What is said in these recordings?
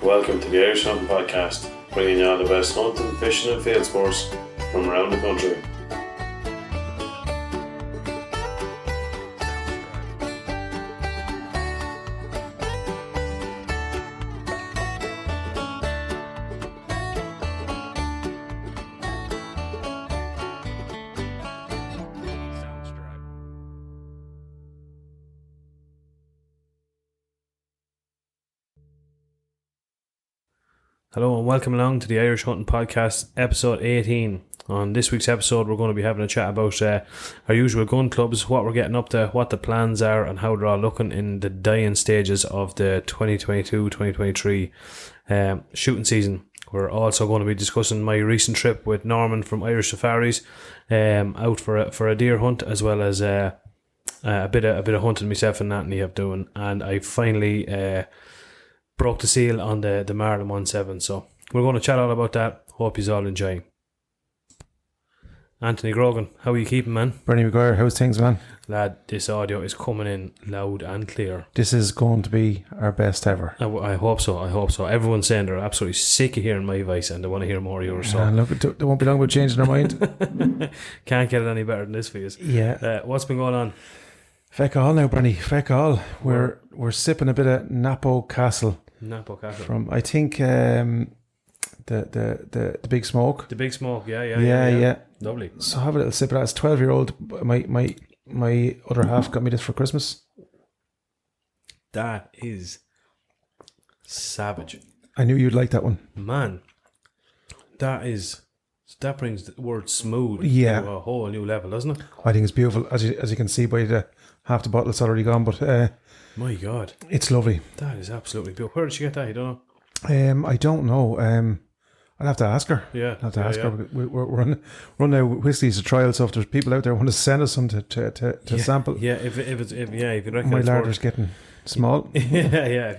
Welcome to the Irish Hunting Podcast, bringing you all the best hunting, fishing and field sports from around the country. Hello and welcome along to the Irish Hunting Podcast, episode 18. On this week's episode, we're going to be having a chat about our usual gun clubs, what we're getting up to, what the plans are, and how they're all looking in the dying stages of the 2022-2023 shooting season. We're also going to be discussing my recent trip with Norman from Irish Safaris, out for a deer hunt, as well as a bit of hunting myself and Anthony have doing, and I finally broke the seal on the Marlin 1.7, so we're going to chat all about that. Hope you all enjoy. Anthony Grogan, how are you keeping, man? Bernie McGuire, how's things, man? Lad, this audio is coming in loud and clear. This is going to be our best ever. I hope so. Everyone's saying they're absolutely sick of hearing my voice and they want to hear more of yours. So. Look, they won't be long about changing their mind. Can't get it any better than this for you. Yeah. What's been going on? Feck all now, Bernie. Feck all. We're sipping a bit of Napo Castle. From, I think, the Big Smoke. The Big Smoke, yeah. Lovely. So have a little sip of that. It's 12-year-old. My other half got me this for Christmas. That is savage. I knew you'd like that one. Man, that brings the word smooth to a whole new level, doesn't it? I think it's beautiful. As you can see by the half the bottle, it's already gone, but my God, it's lovely. That is absolutely beautiful. Where did she get that? You don't know? I don't know. I'll have to ask her. Yeah, I'll have to ask her. We're running out whiskies to trial, so if there's people out there who want to send us some to sample. Yeah, if you reckon my larder's getting small. If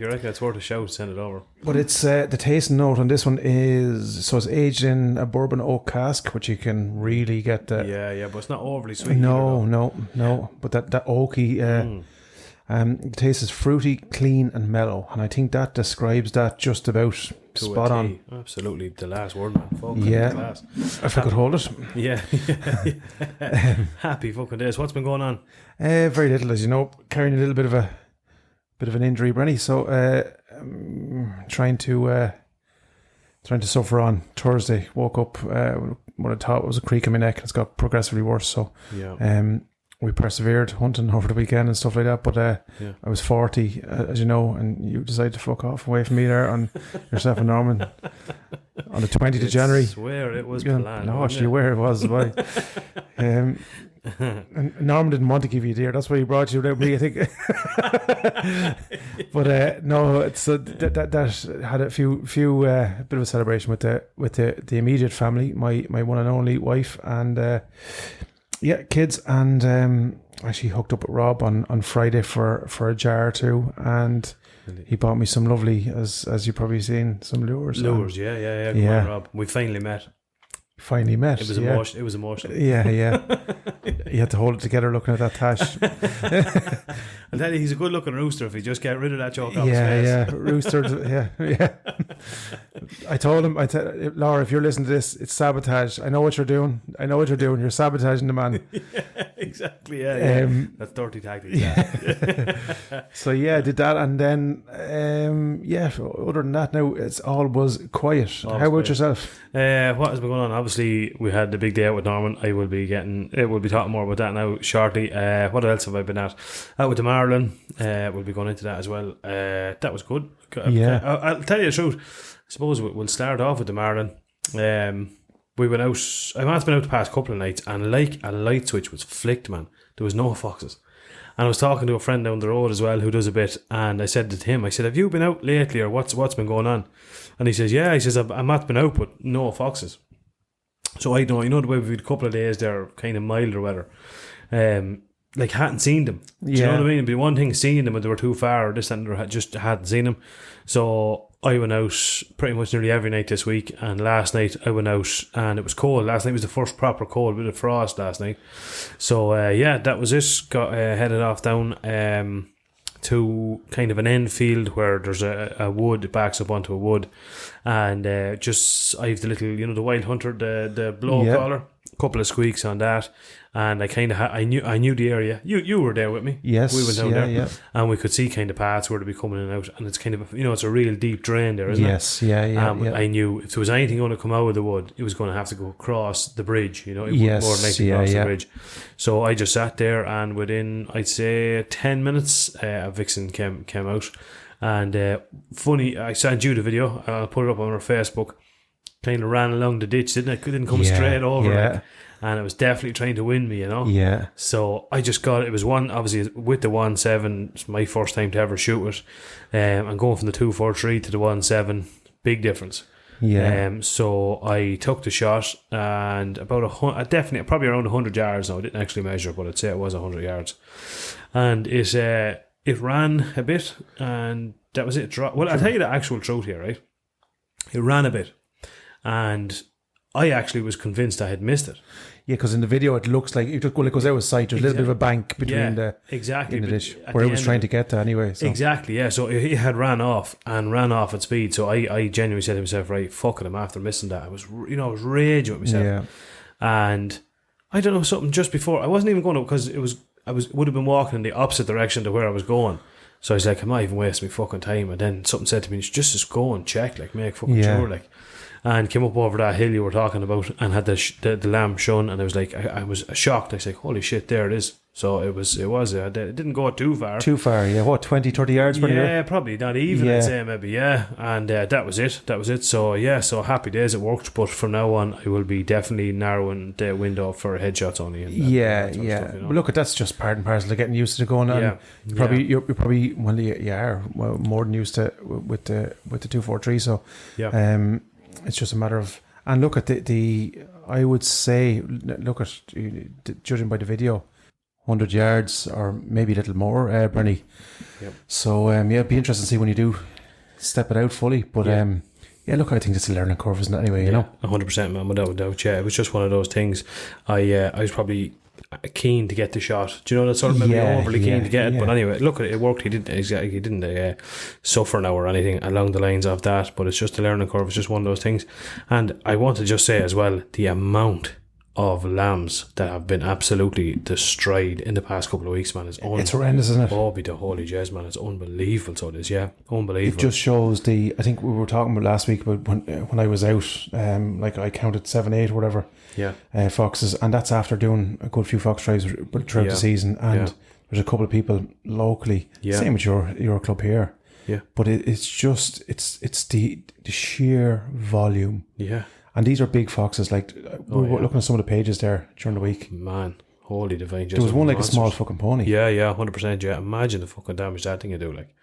you reckon it's worth a shout, send it over. But it's the tasting note on this one is it's aged in a bourbon oak cask, which you can really get. But it's not overly sweet. No. But that oaky. The taste is fruity, clean and mellow, and I think that describes that just about spot on. Absolutely, the last word, man. Fucking class. If I could hold it. Yeah. Happy fucking days. What's been going on? Very little, as you know, carrying a little bit of an injury, Brenny. So trying to suffer on Thursday. Woke up what I thought was a creak in my neck. It's got progressively worse. So we persevered hunting over the weekend and stuff like that, but I was 40, as you know, and you decided to fuck off away from me there on yourself and Norman on the 20th of January. I swear it was planned. No, actually, where it was. And Norman didn't want to give you a deer. That's why he brought you without me, I think. But no, it's that had a few bit of a celebration with the immediate family, my one and only wife and. Kids, and actually hooked up with Rob on Friday for a jar or two, and he bought me some lovely, as you've probably seen, some lures. Lures, yeah. Come on, Rob. We finally met. It was emotional. Yeah. You had to hold it together looking at that tash. I'll tell you, he's a good looking rooster if he just get rid of that joke off his face. Yeah, rooster, yeah. I told him, Laura, if you're listening to this, it's sabotage. I know what you're doing. You're sabotaging the man. Exactly, yeah. That's dirty tactics. So I did that, and then other than that, now it's all was quiet. How about yourself? What has been going on? Obviously, we had the big day out with Norman. We'll be talking more about that now shortly. What else have I been at? Out with the Marlin. We'll be going into that as well. That was good. I'll tell you the truth. I suppose we'll start off with the Marlin. We went out. I must have been out the past couple of nights, and like a light switch was flicked, man. There was no foxes. And I was talking to a friend down the road as well who does a bit, and I said to him, have you been out lately, or what's been going on? And he says, he says, I've not been out, but no foxes. So I know, the way we've had a couple of days there, kind of milder weather, hadn't seen them. Do you know what I mean? It'd be one thing seeing them and they were too far, or this and that, just hadn't seen them. So I went out pretty much nearly every night this week, and last night I went out and it was cold. Last night was the first proper cold, bit of frost last night. So that was it. Got headed off down to kind of an end field where there's a wood, it backs up onto a wood, and just I have the little, the Wild Hunter, the blow collar, a couple of squeaks on that, and I kind of I knew the area. You were there with me. Yes, we went down there, and we could see kind of paths where they'd be coming in and out, and it's kind of it's a real deep drain there, isn't it? Yes, yeah. I knew if there was anything going to come out of the wood, it was going to have to go across the bridge. It would more than likely cross the bridge. So I just sat there, and within, I'd say, 10 minutes, a vixen came out, and funny, I sent you the video. I'll put it up on our Facebook. Kind of ran along the ditch, didn't it? Didn't come straight over, like, and it was definitely trying to win me, Yeah. So I just got it. It was obviously with the 1.7. It's my first time to ever shoot it. And going from the 2.43 to the 1.7, big difference. Yeah. So I took the shot, and probably around 100 yards. Now I didn't actually measure, but I'd say it was 100 yards. And it ran a bit, and that was it. Well, I'll tell you the actual truth here, right? It ran a bit. And I actually was convinced I had missed it. Yeah, because in the video it looks like it goes out of sight. There's a little bit of a bank between the ditch where it was trying to get to anyway. So. Exactly, yeah. So he had ran off at speed. So I genuinely said to myself, right, fuck it, I'm after missing that. I was raging with myself. Yeah. And I don't know, something just before, I wasn't even going to, because would have been walking in the opposite direction to where I was going. So I was like, I'm not even wasting my fucking time. And then something said to me, just go and check, like, make fucking sure, like. And came up over that hill you were talking about, and had the lamb shone, and I was like, I was shocked. I was like, holy shit, there it is. So it didn't go too far. Too far, yeah. What, 20, 30 yards? Yeah, probably not even, I'd say, maybe, yeah. And that was it. So, yeah, so happy days, it worked. But from now on, I will be definitely narrowing the window for headshots only. And that stuff, But look, that's just part and parcel of getting used to going on. Yeah. You're probably, well, you are more than used to with the 2.43. So, it's just a matter of, and look at the I would say, look at, judging by the video, 100 yards or maybe a little more, Bernie. Yep. So it'd be interesting to see when you do step it out fully. But look, I think it's a learning curve, isn't it? Anyway, 100%, man, without a doubt. Yeah, it was just one of those things. I was probably keen to get the shot. Do you know that sort of maybe overly keen to get it? But anyway, look, it worked. He didn't suffer now or anything along the lines of that. But it's just a learning curve. It's just one of those things. And I want to just say as well, the amount of lambs that have been absolutely destroyed in the past couple of weeks, man, it's horrendous, isn't it? Oh, be the holy jazz, man, it's unbelievable. So it is, yeah, unbelievable. It just shows I think we were talking about last week about when I was out, like I counted 7, 8 or whatever, foxes, and that's after doing a good few fox drives throughout the season, and there's a couple of people locally, same with your club here, but it's just it's the sheer volume, and these are big foxes. Like we were looking at some of the pages there during the week, man. Holy divine! There was one like monsters. A small fucking pony. Yeah, 100%. Yeah, imagine the fucking damage that thing would do. Like,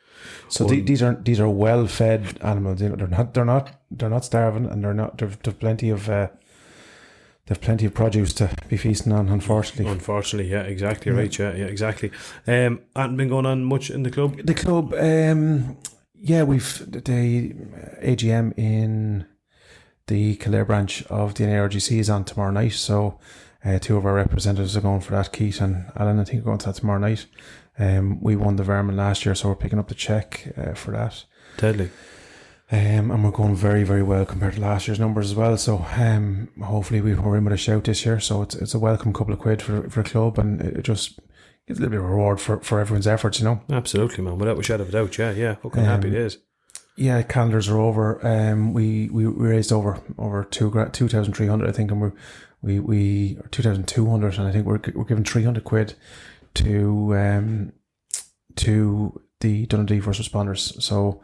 so these are well fed animals. They're not starving, and they've plenty of produce to be feasting on. Unfortunately, yeah, exactly right. Yeah, exactly. Hadn't been going on much in the club. The club, we've the AGM in the Kildare branch of the NARGC is on tomorrow night. So. 2 of our representatives are going for that. Keith and Alan, I think, are going to that tomorrow night. We won the Vermin last year, so we're picking up the check for that. Deadly. And we're going very, very well compared to last year's numbers as well. So hopefully we're in with a shout this year. So it's a welcome couple of quid for a club, and it just gives a little bit of reward for everyone's efforts, Absolutely, man. Without a shadow of a doubt, yeah. Fucking happy days. Yeah, calendars are over. We raised over 2,300, I think, and we 2,200, and I think we're giving 300 quid to the Dundee first responders. So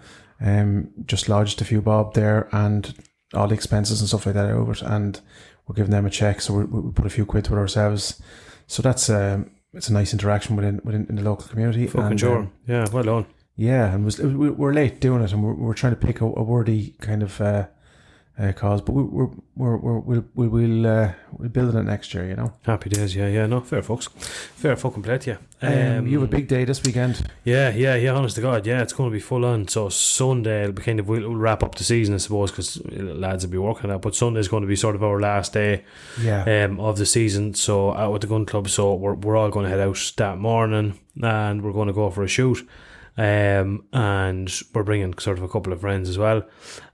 just lodged a few bob there, and all the expenses and stuff like that over, and we're giving them a check. So we put a few quid to it ourselves. So that's it's a nice interaction within the local community. Fucking sure. Yeah, well done. Yeah, and we're late doing it, and we're trying to pick a worthy kind of cause, but we'll build it next year, Happy days, yeah. No, fair fucking play to you. You have a big day this weekend. Yeah. Honest to God, yeah, it's going to be full on. So Sunday it'll be kind of, we'll wrap up the season, I suppose, because lads will be working on that. But Sunday's going to be sort of our last day, of the season. So out with the gun club, so we're all going to head out that morning, and we're going to go for a shoot. and we're bringing sort of a couple of friends as well.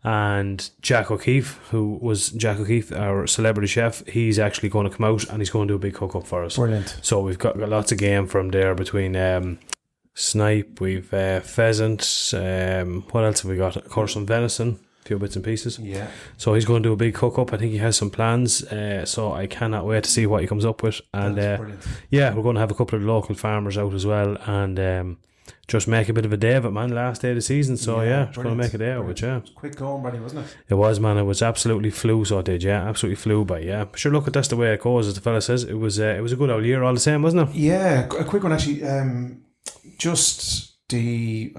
And Jack O'Keefe, our celebrity chef, he's actually going to come out and he's going to do a big cook up for us. Brilliant. So we've got lots of game from there between snipe, we've pheasant. What else have we got? Of course, some venison. Few bits and pieces. Yeah. So he's going to do a big cook up. I think he has some plans. So I cannot wait to see what he comes up with. And we're going to have a couple of local farmers out as well, and just make a bit of a day of it, man. Last day of the season. So it's going to make a day of it. Yeah. It was quick going, buddy, wasn't it? It was, man. It was absolutely flew. So it did. Yeah, absolutely flew by. Yeah. Sure. Look, that's the way it goes, as the fella says. It was a good old year all the same, wasn't it? Yeah, a quick one actually. I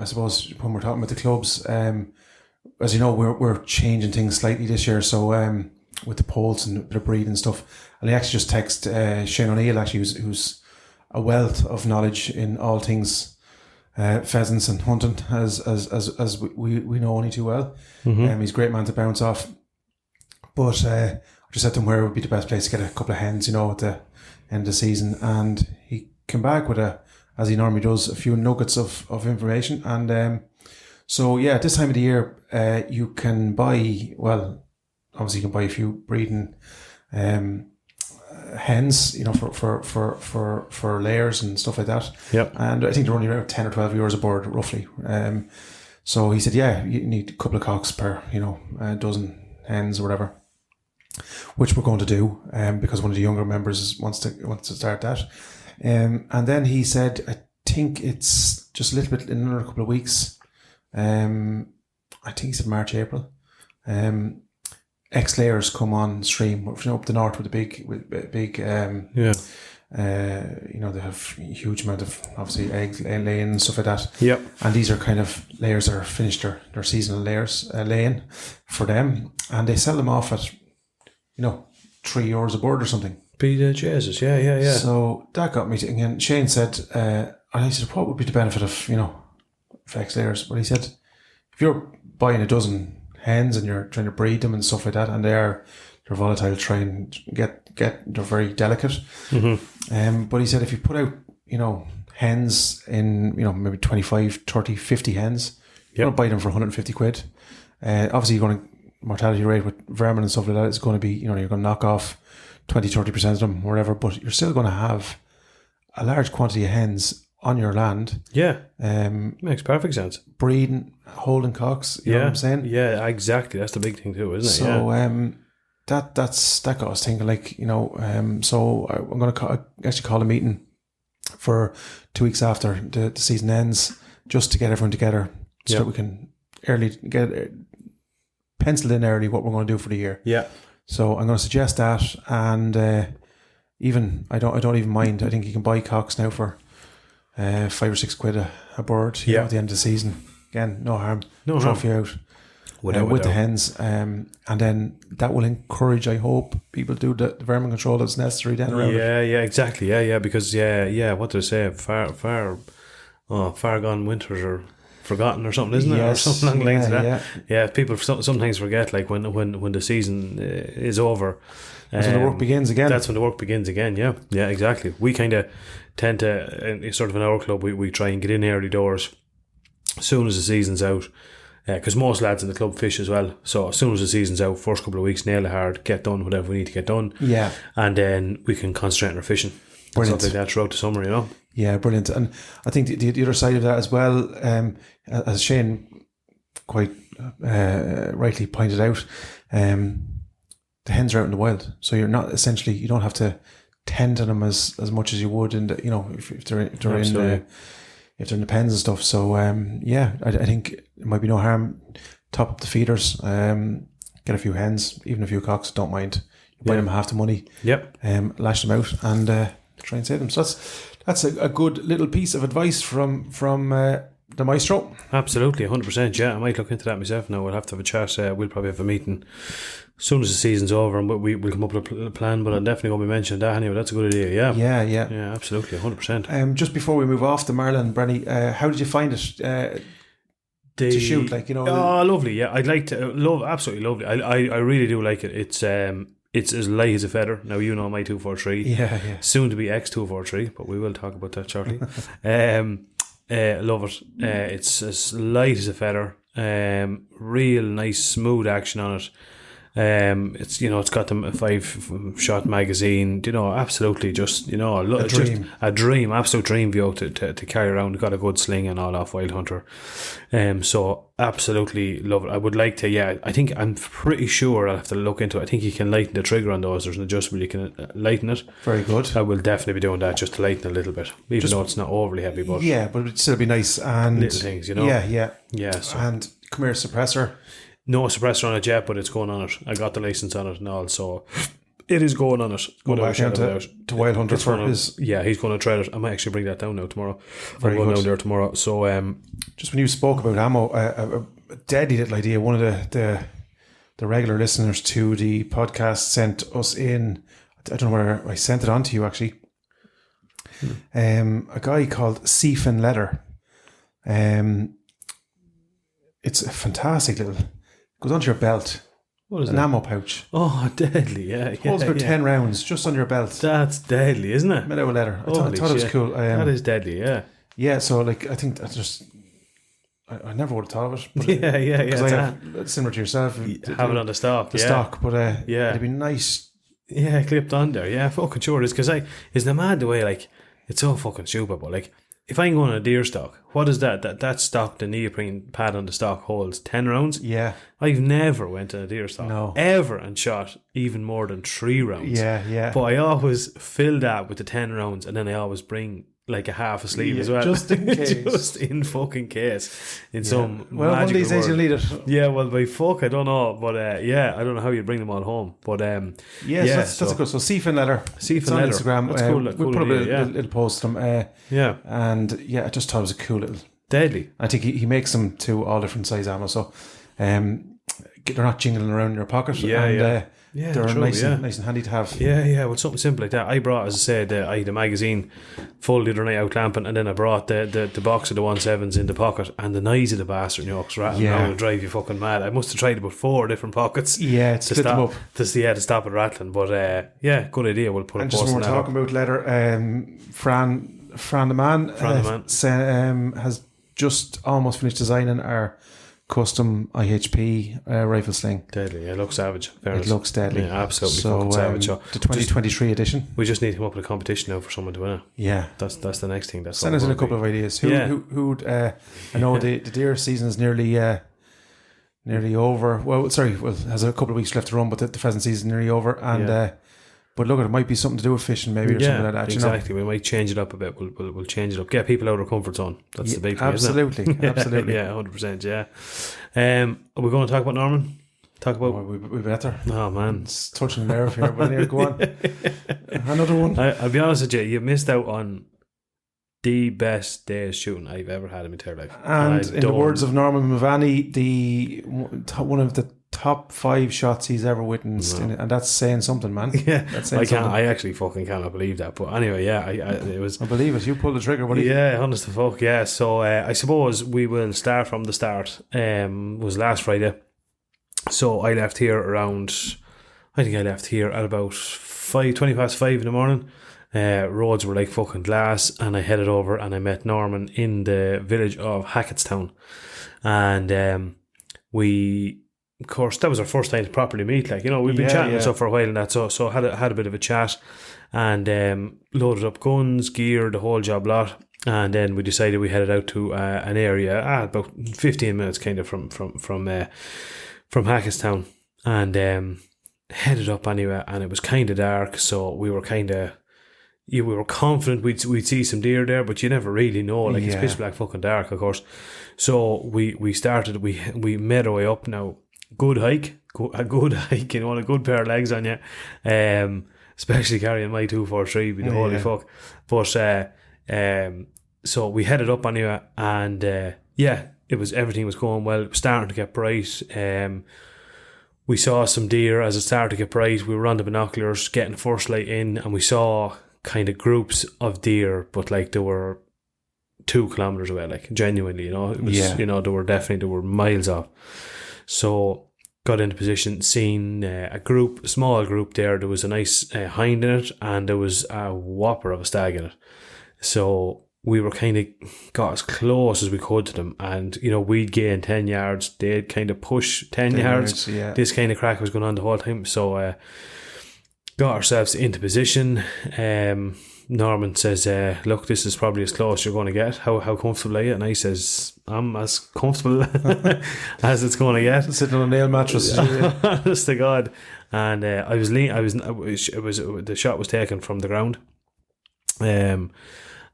suppose when we're talking about the clubs, as you know, we're changing things slightly this year. So with the polls and a bit of breed and stuff, and I actually just text Shane O'Neill, actually, who's a wealth of knowledge in all things pheasants and hunting, as we know only too well. He's a great man to bounce off. But I just said to him where would be the best place to get a couple of hens, at the end of the season, and he came back with as he normally does, a few nuggets of information. And so yeah, this time of the year, you can buy, obviously you can buy a few breeding hens, for layers and stuff like that. Yep. And I think they're only around 10 or 12 euros a board, roughly. So he said, you need a couple of cocks per, a dozen hens or whatever, which we're going to do, because one of the younger members wants to start that. And then he said, I think it's just a little bit in another couple of weeks. I think he said March, April. X layers come on stream, up the north with the big they have a huge amount of obviously egg laying and stuff like that. Yep. And these are kind of layers that are finished their seasonal layers laying for them, and they sell them off at €3 a board or something. Jesus, yeah. So that got me thinking. And Shane said, and I said, what would be the benefit of X layers? But he said, if you're buying a dozen hens and you're trying to breed them and stuff like that, and they're volatile, try and they're very delicate. But he said, if you put out hens in maybe 25, 30, 50 hens, you're going to buy them for 150 quid. Obviously you're going to, mortality rate with vermin and stuff like that is going to be, you're going to knock off 20-30% of them, whatever, but you're still going to have a large quantity of hens on your land. Yeah. Makes perfect sense. Breeding, holding cocks, you know what I'm saying? Yeah, exactly. That's the big thing too, isn't it? So that got us thinking, so I'm going to actually call a meeting for 2 weeks after the season ends, just to get everyone together so that we can get penciled in early what we're going to do for the year. Yeah. So I'm going to suggest that, and I don't even mind. I think you can buy cocks now for 5 or 6 quid a board. At the end of the season. Again, no harm. No trophy harm. Out with the hens, and then that will encourage, I hope, people do the vermin control that's necessary then around. Yeah, exactly. Yeah, because what do they say? Far gone winters are forgotten or something, isn't it? Or something along the lines of that. Yeah, people sometimes forget, like when the season is over. That's when the work begins again. That's when the work begins again, yeah, exactly. We kind of tend to, sort of in our club, we try and get in early doors as soon as the season's out. Because most lads in the club fish as well. So as soon as the season's out, first couple of weeks, nail it hard, get done whatever we need to get done. Yeah. And then we can concentrate on our fishing. Brilliant. Stuff like that throughout the summer, Yeah, brilliant. And I think the other side of that as well, as Shane quite rightly pointed out, the hens are out in the wild. So you're not, essentially, you don't have to tend to them as much as you would in the, if they're in the pens and stuff. So I think it might be no harm. Top up the feeders, get a few hens, even a few cocks. Don't mind. You buy them half the money. Yep. Lash them out and try and save them. So that's a good little piece of advice from the maestro. Absolutely, 100%. Yeah, I might look into that myself. Now we'll have to have a chat. We'll probably have a meeting as soon as the season's over, and we'll come up with a plan. But I'm definitely going to be mentioning that anyway. That's a good idea. Yeah, absolutely, 100%. Just before we move off the marlin, Brenny, how did you find it to shoot? Oh, lovely. Yeah, I'd like to absolutely lovely. I really do like it. It's as light as a feather. Now my 243. Yeah. Soon to be X243, but we will talk about that shortly. Love it. It's as light as a feather. Real nice smooth action on it. It's it's got them a 5-shot magazine. Absolutely just A dream. just a dream, absolute dream view to carry around. Got a good sling and all off Wild Hunter. So absolutely love it. I would like to. Yeah, I'm pretty sure I'll have to look into it. I think you can lighten the trigger on those. There's an adjustable you can lighten it. Very good. I will definitely be doing that just to lighten a little bit, even though it's not overly heavy. But but it'd still be nice and little things, Yeah. So. And come here, suppressor. No suppressor on it yet, but it's going on it. I got the license on it and all, so it is going on it. Go back down to Wild Hunter for his... Yeah, he's going to try it. I might actually bring that down now tomorrow. Very I'm going good. down there tomorrow. So, just when you spoke about ammo, a deadly little idea. One of the regular listeners to the podcast sent us in. I don't know where I sent it on to you actually. A guy called Seafin Leather. It's a fantastic little. Goes onto your belt. what is An that? ammo pouch. Oh, deadly! Yeah, Holds about 10 rounds just on your belt. That's deadly, isn't it? Made out of leather. I Holy thought it was shit. cool. That is deadly. Yeah. Yeah, so like I think that's just. I never would have thought of it. But Yeah. because I have, similar to yourself. Have it on the stock. The yeah. stock, but Yeah. it'd be nice. Yeah, clipped on there. Yeah, fucking sure it is. Because isn't it mad the way it's so fucking stupid, but if I'm going on a deer stock, what is that? That stock, the neoprene pad on the stock holds 10 rounds. Yeah, I've never went to a deer stock. No. Ever and shot even more than 3 rounds. yeah. But I always fill that with the 10 rounds and then I always bring like a half a sleeve as well. just in case. Just in fucking case. In some Well, one of magical these days you'll world. need it. Yeah, well, by fuck, I don't know. But I don't know how you bring them all home. But Yes, that's a good. So Seafin Leather. Seafin It's on Leather. Instagram. That's cool. We'll Cool put up idea, a little post of them. yeah. And I just thought it was a cool little. Deadly. I think he makes them to all different size ammo. So they're not jingling around in your pocket. Yeah, and, yeah. Yeah, they're true, nice yeah. and handy to have. Yeah, well, something simple like that. I brought, as I said, I had a magazine full the other night out clamping, and then I brought the box of the 1.7s in the pocket, and the noise of the bastard yokes rattling around will drive you fucking mad. I must have tried about 4 different pockets. Yeah, to split them up. To stop it rattling. But good idea. We'll put And a just post when on we're that talking about leather, Fran the man, has just almost finished designing our custom IHP rifle sling. Deadly. It looks savage. Fairness. It looks deadly. Yeah, absolutely fucking savage. So the 2023 edition. we just need to come up with a competition now for someone to win it. Yeah. That's the next thing. That's Send us in a couple of ideas. Who'd I know the deer season is nearly over. Well, has a couple of weeks left to run, but the pheasant season is nearly over. And but look, it might be something to do with fishing, maybe, or something like that. Exactly. We might change it up a bit. We'll change it up. Get people out of their comfort zone. That's the big thing. Absolutely, Isn't it? absolutely. Yeah, 100%. Yeah. Are we going to talk about Norman? Talk about. Well, we better. Oh man, It's touching the nerve here. But anyway, go on. Another one. I'll be honest with you. You missed out on the best day's shooting I've ever had in my entire life. And in the words of Norman Mavani, one of the top 5 shots he's ever witnessed, and that's saying something, man. Yeah, that's saying something. I actually fucking cannot believe that. But anyway, yeah, it was. I believe it. You pulled the trigger, buddy. Yeah, honest to fuck, yeah. So I suppose we will start from the start. Was last Friday. So I left here around. I think I left here at about 20 past 5 in the morning. Roads were like fucking glass, and I headed over and I met Norman in the village of Hackettstown, and we. Of course, that was our first time to properly meet. We've been chatting and stuff for a while and that. So had a bit of a chat, and loaded up guns, gear, the whole job lot. And then we decided we headed out to an area about 15 minutes, kind of from Hackettstown, and headed up anyway. And it was kind of dark, so we were we were confident we'd see some deer there, but you never really know. It's pitch black fucking dark, of course. So we made our way up now. Good hike, a good hike, a good pair of legs on you, especially carrying my 243, be the holy fuck. But so we headed up anyway, and everything was going well. It was starting to get bright. We saw some deer as it started to get bright. We were on the binoculars getting the first light in, and we saw kind of groups of deer, but they were 2 kilometers away, genuinely, it was, they were miles off. So got into position, seen a small group there. There was a nice hind in it, and there was a whopper of a stag in it. So we were kind of got as close as we could to them, and we'd gain 10 yards, they'd kind of push 10 yards. This kind of crack was going on the whole time. So got ourselves into position. Norman says, look, this is probably as close as you're going to get. How comfortable are you? And I says, I'm as comfortable as it's going to get. Sitting on a nail mattress. Honest to God. And the shot was taken from the ground.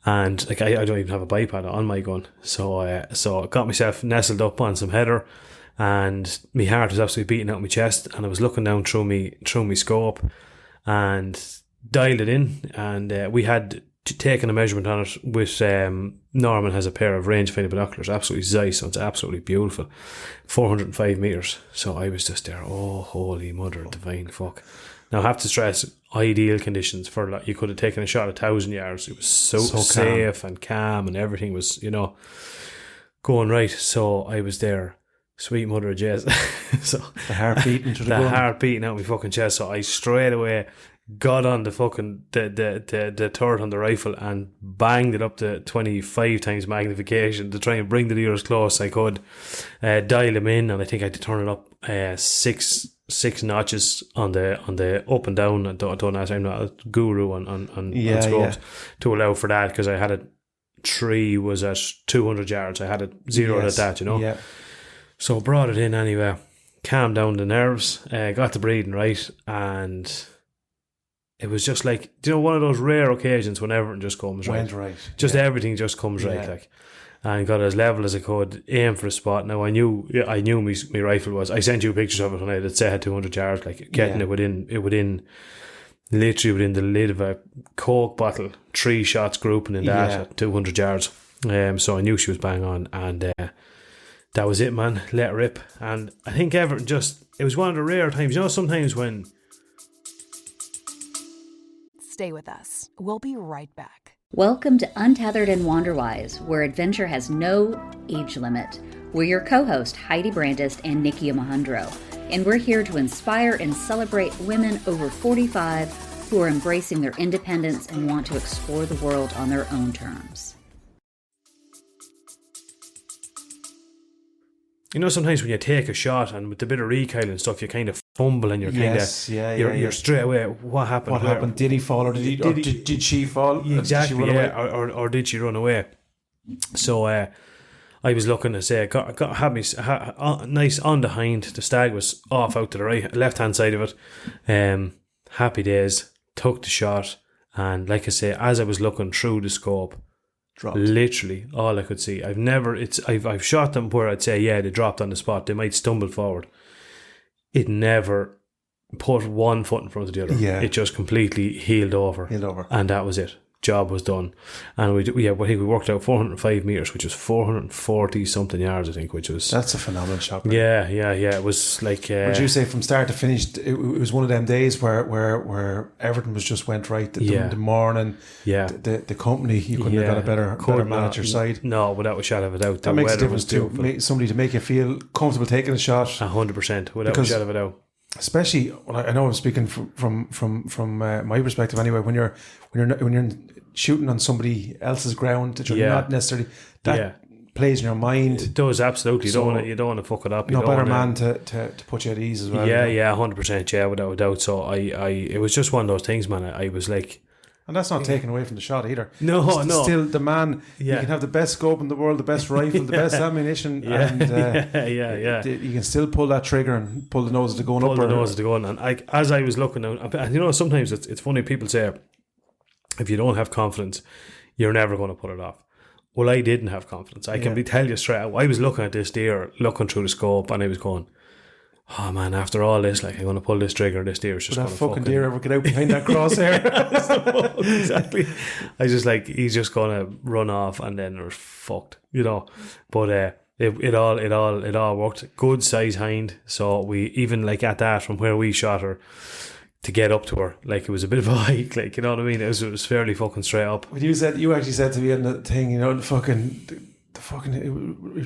And like I don't even have a bipod on my gun. So I got myself nestled up on some header, and my heart was absolutely beating out my chest, and I was looking down through me scope and dialed it in, and we had taken a measurement on it with Norman has a pair of rangefinder binoculars, absolutely Zeiss, so it's absolutely beautiful, 405 metres. So I was just there, oh holy mother divine fuck. Now I have to stress, ideal conditions for, like, you could have taken a shot at 1,000 yards. It was so safe and calm, and everything was going right. So I was there, sweet mother of jazz. So the heart beating to the heart beating out my fucking chest. So I straight away got on the fucking the turret on the rifle and banged it up to 25 times magnification to try and bring the deer as close as I could. Dial him in, and I think I had to turn it up six notches on the up and down. I don't ask, I'm not a guru on scopes to allow for that, because I had it 3 was at 200 yards. I had it 0 at that, Yeah. So brought it in anyway, calmed down the nerves, got the breathing right, and it was just like, one of those rare occasions when everything just comes right. Everything just comes right, like. And got as level as I could, aim for a spot. Now I knew my rifle was. I sent you pictures of it when I had said 200 yards, like getting it within literally within the lid of a Coke bottle, 3 shots grouping in that at 200 yards. So I knew she was bang on, and that was it, man. Let rip. And I think Everton it was one of the rare times. Sometimes when. Stay with us. We'll be right back. Welcome to Untethered and Wanderwise, where adventure has no age limit. We're your co-host, Heidi Brandist and Nikki Mahundro, and we're here to inspire and celebrate women over 45 who are embracing their independence and want to explore the world on their own terms. Sometimes when you take a shot and with the bit of recoil and stuff, you kind of fumble and you're you're straight away, what happened? What happened? Did he fall, or did she fall? Exactly, did she run away? Or did she run away? So I was looking to say, had me nice on the hind. The stag was off out to the right, left hand side of it. Happy days. Took the shot, and like I say, as I was looking through the scope, dropped. Literally all I could see. I've shot them where I'd say, they dropped on the spot. They might stumble forward. It never put one foot in front of the other. Yeah. It just completely heeled over. And that was it. Job was done. And I think we worked out 405 metres, which was 440 something yards, I think, that's a phenomenal shot. Right? Yeah. It was like... would you say from start to finish, it was one of them days where everything went right? The morning, the company, you couldn't have got a better man at your side. No, without a shadow of a doubt. That makes a difference too. Somebody to make you feel comfortable taking a shot. 100%, without a shadow of a doubt. Especially, I know I'm speaking from my perspective anyway. When you're shooting on somebody else's ground that you're not necessarily plays in your mind. It does, absolutely. You don't want to fuck it up. No better man to put you at ease as well. 100%. Without a doubt. So it was just one of those things, man. I was like. And that's not taken away from the shot either. No. Still, the man, you can have the best scope in the world, the best rifle, the best ammunition, and you can still pull that trigger and pull the nose of the gun up. Pull the nose of the gun. And as I was looking down, and sometimes it's funny, people say, if you don't have confidence, you're never going to pull it off. Well, I didn't have confidence. I can tell you straight out. I was looking at this deer, looking through the scope, and I was going, oh man, after all this, like, I'm going to pull this trigger, this deer is just going to fucking deer ever get out behind that crosshair? Exactly. I just like, he's just going to run off and then we're fucked, But it all worked. Good size hind. So we, even like at that, from where we shot her to get up to her, like, it was a bit of a hike, like, you know what I mean? It was fairly fucking straight up. When you actually said to me in the thing,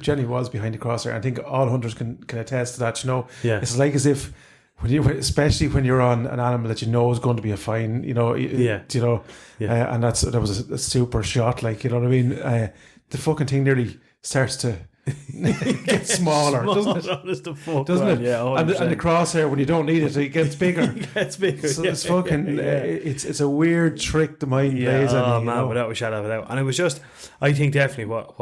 Jenny was behind the crosshair. I think all hunters can attest to that. It's like as if especially when you're on an animal that you know is going to be a fine, you know, and that was a super shot, like, you know what I mean? The fucking thing nearly starts to get smaller, doesn't it? Doesn't it? Yeah, and the crosshair, when you don't need it gets bigger. It gets bigger. So it's fucking, it's a weird trick the mind plays on you. Man, without a shadow of a doubt. And it was just, I think definitely what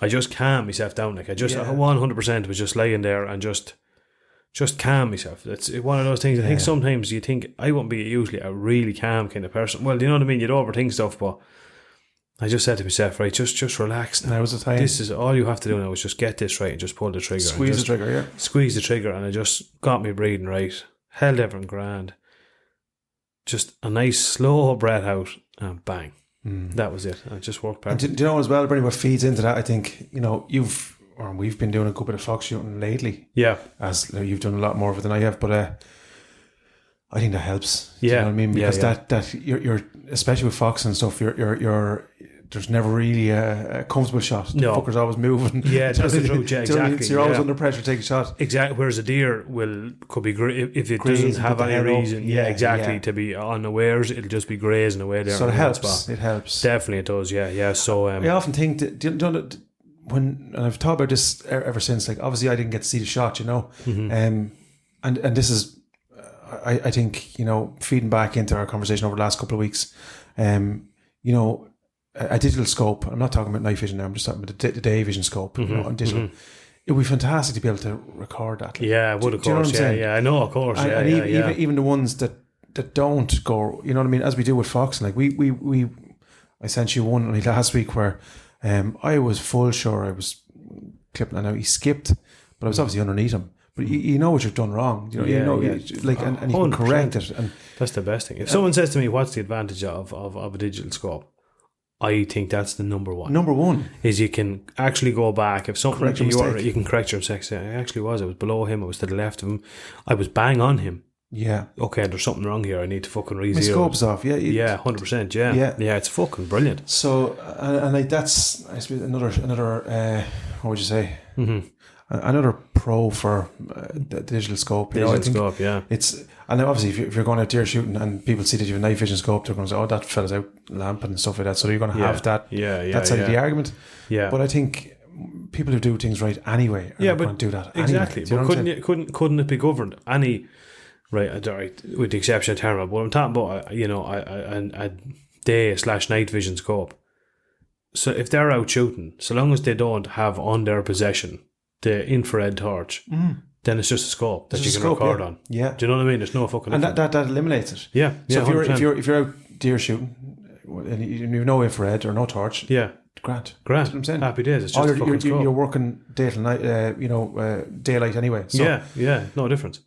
I just calmed myself down. Like I just 100% was just laying there and just calm myself. It's one of those things. I think sometimes you think I won't be usually a really calm kind of person. Well, you know what I mean? You'd overthink stuff, but I just said to myself, right, just relax now. Was the time. This is all you have to do now is just get this right and just pull the trigger. Squeeze the trigger, yeah. Squeeze the trigger, and I just got me breathing right. Held everything grand. Just a nice slow breath out and bang. That was it. It just worked perfect. And do you know as well, Bernie, what feeds into that? I think, you know, we've been doing a good bit of fox shooting lately. Yeah. As you've done a lot more of it than I have, but I think that helps. Yeah. Do you know what I mean? Because that you're especially with fox and stuff, you're there's never really a comfortable shot. The fucker's always moving. Yeah, that's the truth. Yeah, exactly. So you're always under pressure to take a shot. Exactly. Whereas a deer could be if it doesn't have any reason. To be unawares, it'll just be grazing away there. So it helps. It helps. Definitely, it does. Yeah. So I often think that, and I've thought about this ever since. Like, obviously, I didn't get to see the shot, you know, and this is. I think, you know, feeding back into our conversation over the last couple of weeks, you know, a digital scope. I'm not talking about night vision now. I'm just talking about the day vision scope, you know, on digital. It would be fantastic to be able to record that. Like, yeah, it would, of course. Yeah, I know, of course. Even the ones that don't go, you know what I mean, as we do with foxing. Like I sent you one only last week where I was full sure I was clipping, and now he skipped, but I was obviously underneath him. But you know what you've done wrong. You know, like, and you can correct it. And that's the best thing. If someone says to me, "What's the advantage of a digital scope?" I think that's the number one. Number one is you can actually go back. If something you can correct your mistake. I was below him. I was to the left of him. I was bang on him. Yeah. Okay, there's something wrong here. I need to fucking re-zero. My scope's off. Yeah. 100%. Yeah. It's fucking brilliant. So and like that's, I suppose, another what would you say? Another pro for the digital scope. Scope, yeah. And obviously, if you're going out deer shooting and people see that you have a night vision scope, they're going to say, "Oh, that fella's out lamping and stuff like that." So you're going to have that. That side of the argument. Yeah. But I think people who do things right anyway are not going to do that. Exactly. Anyway. But couldn't it be governed? Right, with the exception of Terra, but I'm talking about a day/night vision scope. So if they're out shooting, so long as they don't have on their possession the infrared torch, then it's just a scope that you can record on. Yeah. Do you know what I mean? There's no fucking... And that eliminates it. Yeah. So if you're out deer shooting and you've no infrared or no torch, grand. That's what I'm saying. Happy days. It's just a fucking scope. You're working day to night, daylight anyway. So, no difference.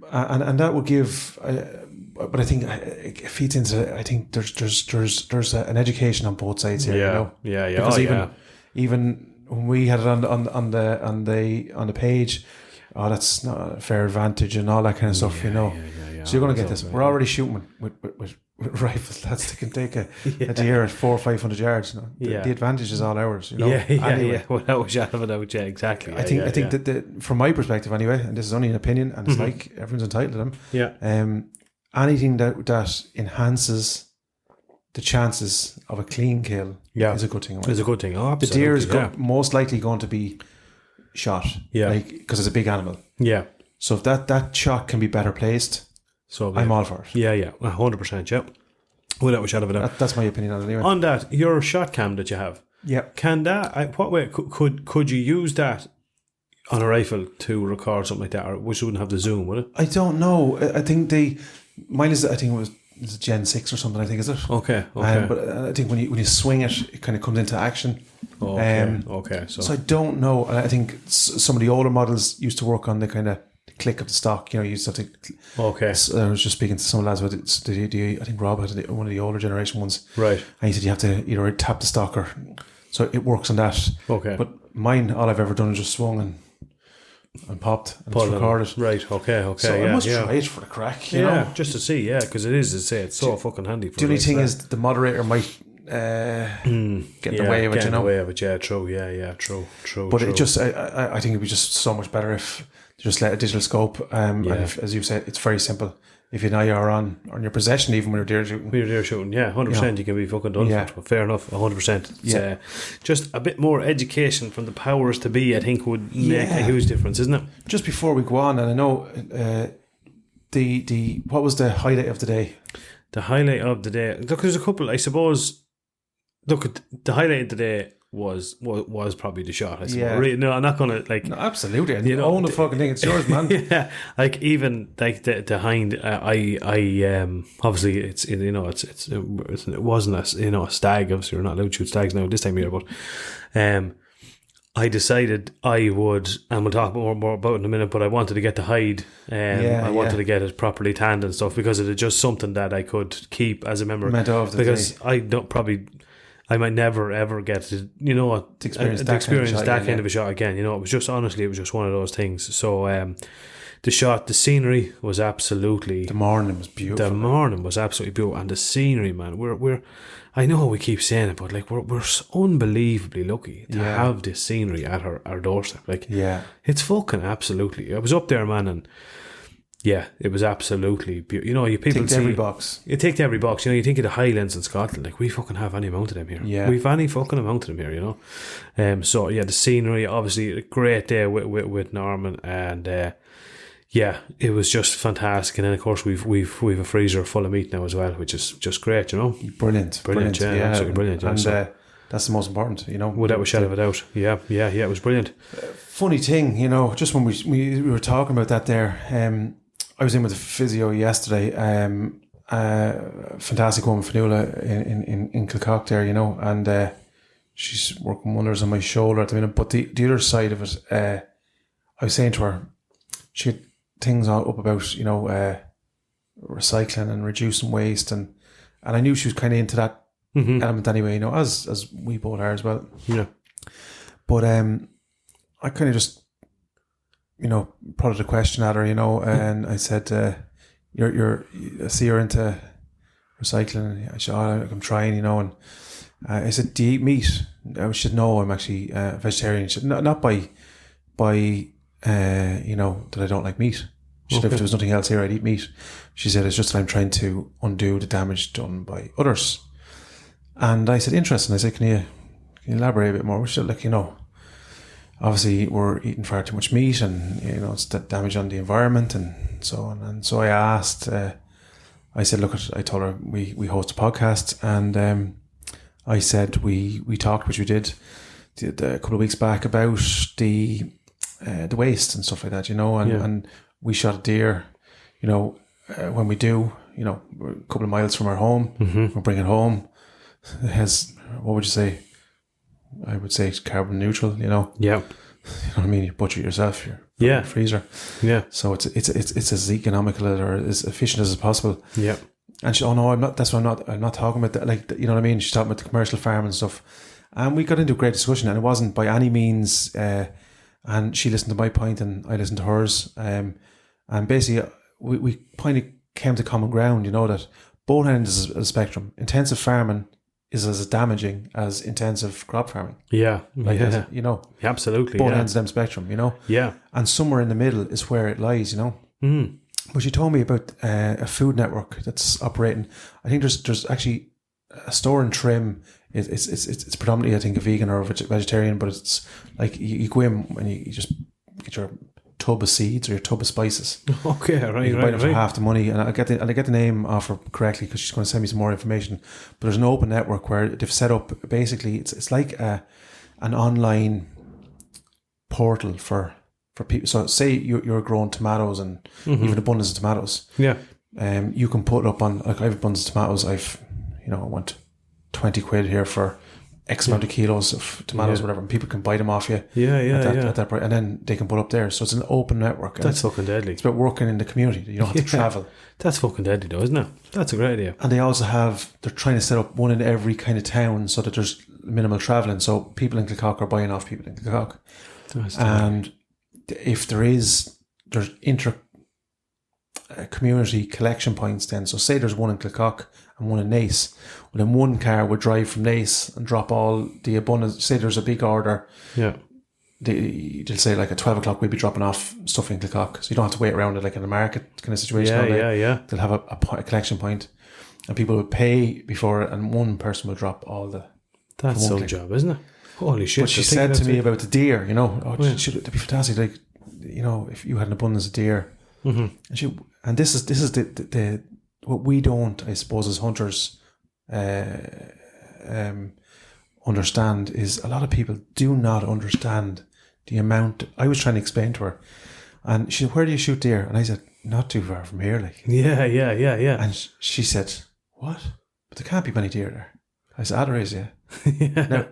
And that will give... but I think it feeds into... I think there's an education on both sides here, you know? Yeah. Because even when we had it on the page, that's not a fair advantage and all that kind of stuff, you know. So you're going to get this. We're already shooting with rifles that can take a deer at 400 or 500 yards. You know? The advantage is all ours, you know. Yeah. Without a shadow of a doubt, exactly. I think that from my perspective anyway, and this is only an opinion, and it's like everyone's entitled to them. Yeah. Anything that enhances the chances of a clean kill is a good thing. It's a good thing. Oh, the deer is most likely going to be shot, because it's a big animal. Yeah. So if that shot can be better placed, I'm all for it. Yeah, 100%. Yeah, without a shadow of a doubt. That's my opinion on it anyway. On that, your shot cam that you have, can that? What way could you use that on a rifle to record something like that, or which wouldn't have the zoom, would it? I don't know. I think mine is. I think it was. It's a Gen 6 or something, I think, is it? Okay. But I think when you swing it kind of comes into action. Okay. So I don't know. I think some of the older models used to work on the kind of click of the stock. You know, you used to have to... Okay. So I was just speaking to some lads about it. I think Rob had one of the older generation ones. Right. And he said you have to either tap the stock or... So it works on that. Okay. But mine, all I've ever done is just swung and popped and it's recorded. Right, okay. So I must try it for the crack, you know? Just to see, because it is, as I say, it's so fucking handy for the only thing is the moderator might get in the way of it, get you in know. the way of it, yeah, true, true. But it just, I think it'd be just so much better if you just let a digital scope. And if, as you said, it's very simple. If you know you're on your possession, even when you're deer shooting. When you're deer shooting, 100%, you can be fucking done for it. Fair enough, 100%. It's just a bit more education from the powers to be, I think, would make a huge difference, isn't it? Just before we go on, and I know what was the highlight of the day? The highlight of the day. Look, there's a couple, I suppose. Look, the highlight of the day was probably the shot, I suppose. Yeah. Really, no, I'm not gonna like. No, absolutely. You know, own the fucking thing. It's yours, man. Yeah, like even like the hind. I obviously it's you know it wasn't a stag. Obviously, you're not allowed to shoot stags now this time of year, but I decided I would, and we'll talk more about it in a minute, but I wanted to get the hide. I wanted to get it properly tanned and stuff because it is just something that I could keep as a memory. Because I might never ever get to, to experience that kind of a shot again. You know, it was just one of those things. So the scenery was absolutely. The morning was beautiful. The morning was absolutely beautiful, and the scenery, man. We're I know we keep saying it, but like we're unbelievably lucky to have this scenery at our doorstep. Like, it's fucking absolutely. I was up there, man, and it was absolutely beautiful. You know, people ticked every box. You ticked every box. You know, you think of the Highlands in Scotland, like we fucking have any amount of them here. Yeah, we've any fucking amount of them here. You know, so the scenery, obviously, a great day with Norman, and it was just fantastic. And then of course we've a freezer full of meat now as well, which is just great. You know, brilliant. Yeah, absolutely brilliant. And that's the most important. You know, without a shadow of a doubt. Yeah, it was brilliant. Funny thing, you know, just when we were talking about that there, I was in with a physio yesterday. Fantastic woman, Fanula, in Kilcock there, you know, and she's working wonders on my shoulder at the minute. But the other side of it, I was saying to her, she had things all up about, you know, recycling and reducing waste, and I knew she was kind of into that element anyway, you know, as we both are as well. Yeah. But I kind of just, you know, prodded a question at her, you know, and I said, I see you're into recycling. I said, I'm trying, you know, and I said, do you eat meat? She said, no, I'm actually vegetarian. She said, not by you know, that I don't like meat. She said, if there was nothing else here, I'd eat meat. She said, it's just that I'm trying to undo the damage done by others. And I said, interesting. I said, can you elaborate a bit more? She said, like, you know, obviously we're eating far too much meat, and, you know, it's that damage on the environment and so on. And so I asked, I said, look, I told her we host a podcast, and I said we talked, which we did a couple of weeks back, about the waste and stuff like that, you know, and we shot a deer, you know, when we do, you know, we're a couple of miles from our home, we'll bring it home. It has, what would you say? I would say it's carbon neutral, you know. Yeah. You know what I mean? You butcher it yourself, your freezer. Yeah. So it's as economical or as efficient as possible. Yeah. And she, oh no, I'm not. That's why I'm not talking about that. Like, you know what I mean? She's talking about the commercial farm and stuff. And we got into a great discussion, and it wasn't by any means. And she listened to my point, and I listened to hers. And basically, we kind of came to common ground. You know, that both ends of the spectrum. Intensive farming is as damaging as intensive crop farming. Yeah. Like that, you know. Absolutely. Both ends of the spectrum, you know. Yeah. And somewhere in the middle is where it lies, you know. Mm. But she told me about a food network that's operating. I think there's actually a store in Trim. It's predominantly, I think, a vegan or a vegetarian, but it's like you go in and you just get your tub of seeds or your tub of spices. Okay, right. You can buy them for half the money, and I get the name off her correctly because she's going to send me some more information. But there's an open network where they've set up, basically it's like an online portal for people. So say you're growing tomatoes and you have an abundance of tomatoes. Yeah. You can put it up on, like, I have abundance of tomatoes. I want 20 quid here for X amount of kilos of tomatoes, whatever, and people can buy them off you. At that price, and then they can put up there. So it's an open network. That's fucking deadly. It's about working in the community. You don't have to travel. That's fucking deadly, though, isn't it? That's a great idea. And they also they're trying to set up one in every kind of town so that there's minimal travelling. So people in Kilcock are buying off people in Kilcock. And if there's inter community collection points then. So say there's one in Kilcock and one in Naas. Well, then one car would drive from Naas and drop all the abundance. Say there's a big order. Yeah. They'll say like at 12 o'clock we'll be dropping off stuff in Kilcock, so you don't have to wait around it like in a market kind of situation. Yeah. They'll have a collection point, and people will pay before it, and one person will drop all the. That's some job, isn't it? Holy shit! But she said to me about the deer, it'd be fantastic. Like, if you had an abundance of deer, and this is the what we don't, I suppose, as hunters, understand is a lot of people do not understand the amount. I was trying to explain to her, and she said, "Where do you shoot deer?" And I said, "Not too far from here, like." Yeah. And she said, "What? But there can't be many deer there." I said, "There is, yeah." Now,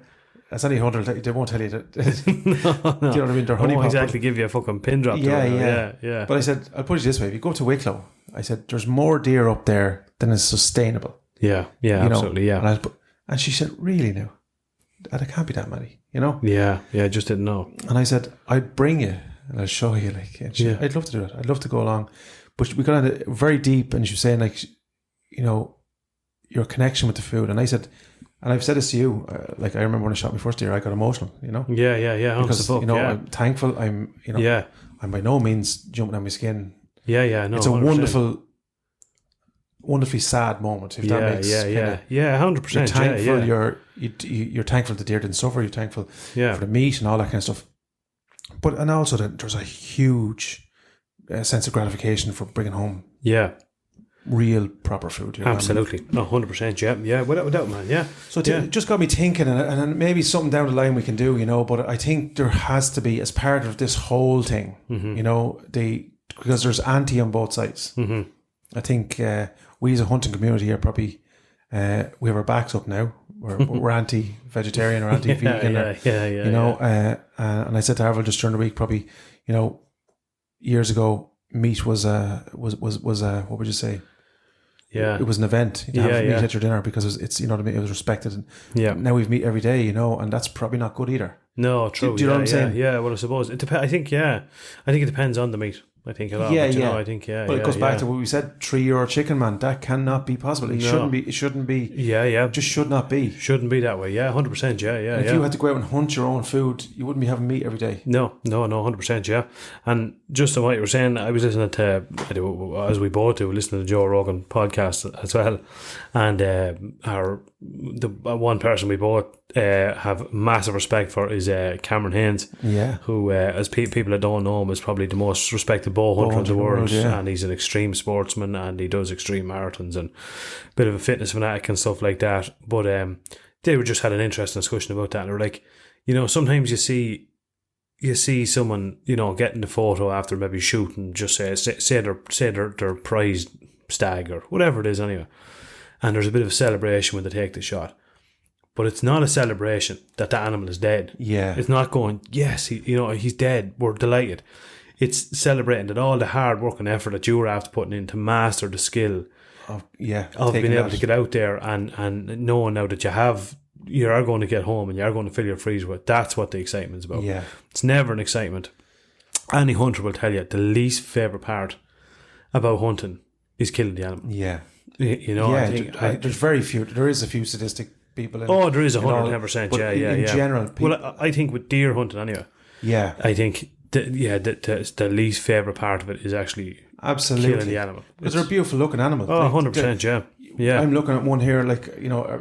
as any hunter, they won't tell you that. No. Do you know what I mean? They're honey won't pot, exactly give you a fucking pin drop. Yeah. But I said, I'll put it this way: if you go to Wicklow, I said, there's more deer up there than is sustainable. Yeah, Absolutely, yeah. And she said, really now? There can't be that many, Yeah, I just didn't know. And I said, I'd bring you and I'll show you. Like, and she, I'd love to do it. I'd love to go along. But we got on it very deep, and she was saying, like, your connection with the food. And I said, and I've said this to you, like I remember when I shot my first deer, I got emotional, Yeah. Because, I'm thankful. I'm by no means jumping on my skin. Yeah, no. It's a 100%. Wonderfully sad moment, if that makes sense. 100%. You're thankful. You're thankful the deer didn't suffer. You're thankful for the meat and all that kind of stuff. And also there's a huge sense of gratification for bringing home real proper food. Absolutely, 100%. Yeah, without doubt, man. Yeah. So it just got me thinking, and then maybe something down the line we can do, But I think there has to be, as part of this whole thing, because there's anti on both sides. Mm-hmm. I think we as a hunting community are probably we have our backs up now. We're anti-vegetarian or anti-vegan, and I said to Harold just during the week, probably, years ago, meat was what would you say? Yeah, it was an event to have meat at your dinner because it's it was respected. And now we've meat every day, and that's probably not good either. No, true. Do you know what I'm saying? Yeah. Well, I suppose it depends. I think it depends on the meat. I think a lot. I think But it goes back to what we said: €3 chicken, man. That cannot be possible. It shouldn't be. It shouldn't be. Yeah. Just should not be. Shouldn't be that way. Yeah, 100%. Yeah. And if you had to go out and hunt your own food, you wouldn't be having meat every day. No, 100%. Yeah. And just on what you were saying, I was listening to, as we both do, listening to Joe Rogan podcast as well, and the one person we both have massive respect for is Cameron Haynes. Yeah. Who, as people that don't know him, is probably the most respected bow hunter in the world. And he's an extreme sportsman, and he does extreme marathons and a bit of a fitness fanatic and stuff like that. But they were just had an interesting discussion about that, and they're like, sometimes you see someone, getting the photo after maybe shooting, just say their prized stag or whatever it is anyway, and there's a bit of a celebration when they take the shot. But it's not a celebration that the animal is dead. Yeah. It's not going, yes, he's dead, we're delighted. It's celebrating that all the hard work and effort that you were after putting in to master the skill of being able to get out there and knowing now that you are going to get home and you are going to fill your freezer with. That's what the excitement's about. Yeah. It's never an excitement. Any hunter will tell you the least favourite part about hunting is killing the animal. Yeah. I think there's very few. There is a few sadistic people. There is 110%. In general, people, well, I think with deer hunting anyway. Yeah. I think the least favourite part of it is actually killing the animal. Because they're a beautiful looking animal. 100%. Yeah. I'm looking at one here, like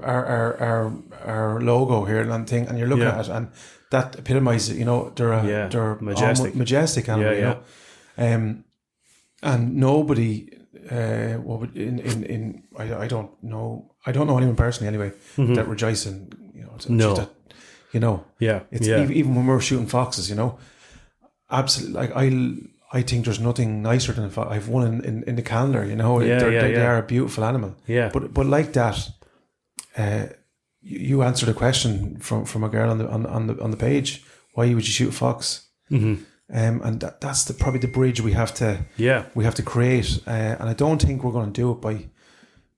our logo here and thing, and you're looking at it, and that epitomises. They're majestic, majestic animal. And nobody. What would I don't know anyone personally anyway that rejoicing. Even when we're shooting foxes, absolutely. Like I think there's nothing nicer than if I've one in the calendar. They are a beautiful animal. Yeah, but like that, you answered a question from a girl on the page. Why would you shoot a fox? Mm-hmm. And that's probably the bridge we have to create. And I don't think we're going to do it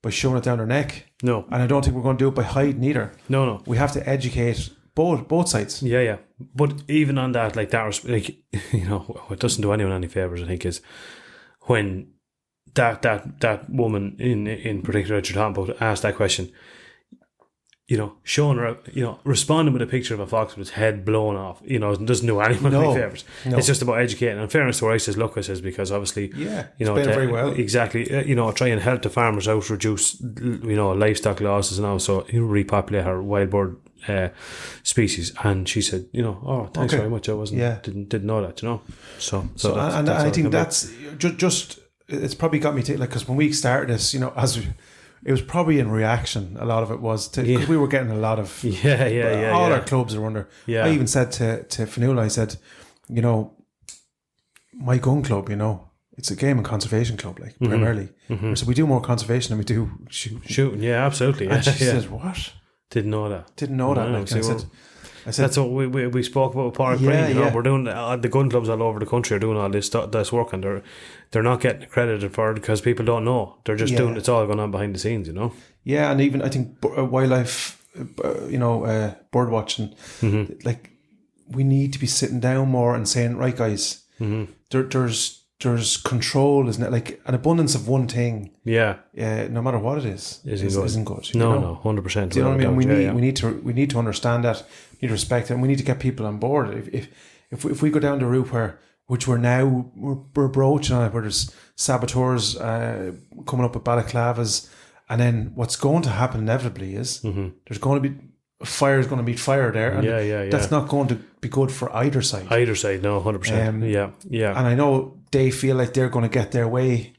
by shoving it down their neck. No, and I don't think we're going to do it by hiding either. No. We have to educate both sides. Yeah. But even on that, like that, what doesn't do anyone any favors, I think, is when that woman in particular that you're talking about asked that question, showing her, responding with a picture of a fox with its head blown off, doesn't do anyone any favours. No. It's just about educating. And in fairness to her, I says, look, because obviously, explain it very well. Exactly, try and help the farmers out, reduce, livestock losses and all, so repopulate our wild bird species. And she said, thanks very much. I didn't know that, So and I think that's just it's probably got me to, like, because when we started this, it was probably in reaction. A lot of it was because we were getting a lot of all our clubs are under. Yeah. I even said to Fanula, I said, my gun club, it's a game and conservation club, like primarily. Mm-hmm. So we do more conservation than we do shooting. Yeah, absolutely. And she says, "What? Didn't know that. Like, I said, that's what we spoke about with Park Green. We're doing the gun clubs all over the country are doing all this work, and they're not getting accredited for it because people don't know. They're just doing it's all going on behind the scenes, Yeah, and even I think wildlife, bird watching, like we need to be sitting down more and saying, right, guys, there's control, isn't it? Like an abundance of one thing. Yeah. No matter what it isn't good. No, 100%. Do you know what I mean? We need to understand that. We need to respect it, and we need to get people on board. If we go down the route which we're broaching on it, where there's saboteurs coming up with balaclavas, and then what's going to happen inevitably is there's going to be fire is going to meet fire there, and that's not going to be good for either side. No, 100%. Yeah. And I know they feel like they're going to get their way,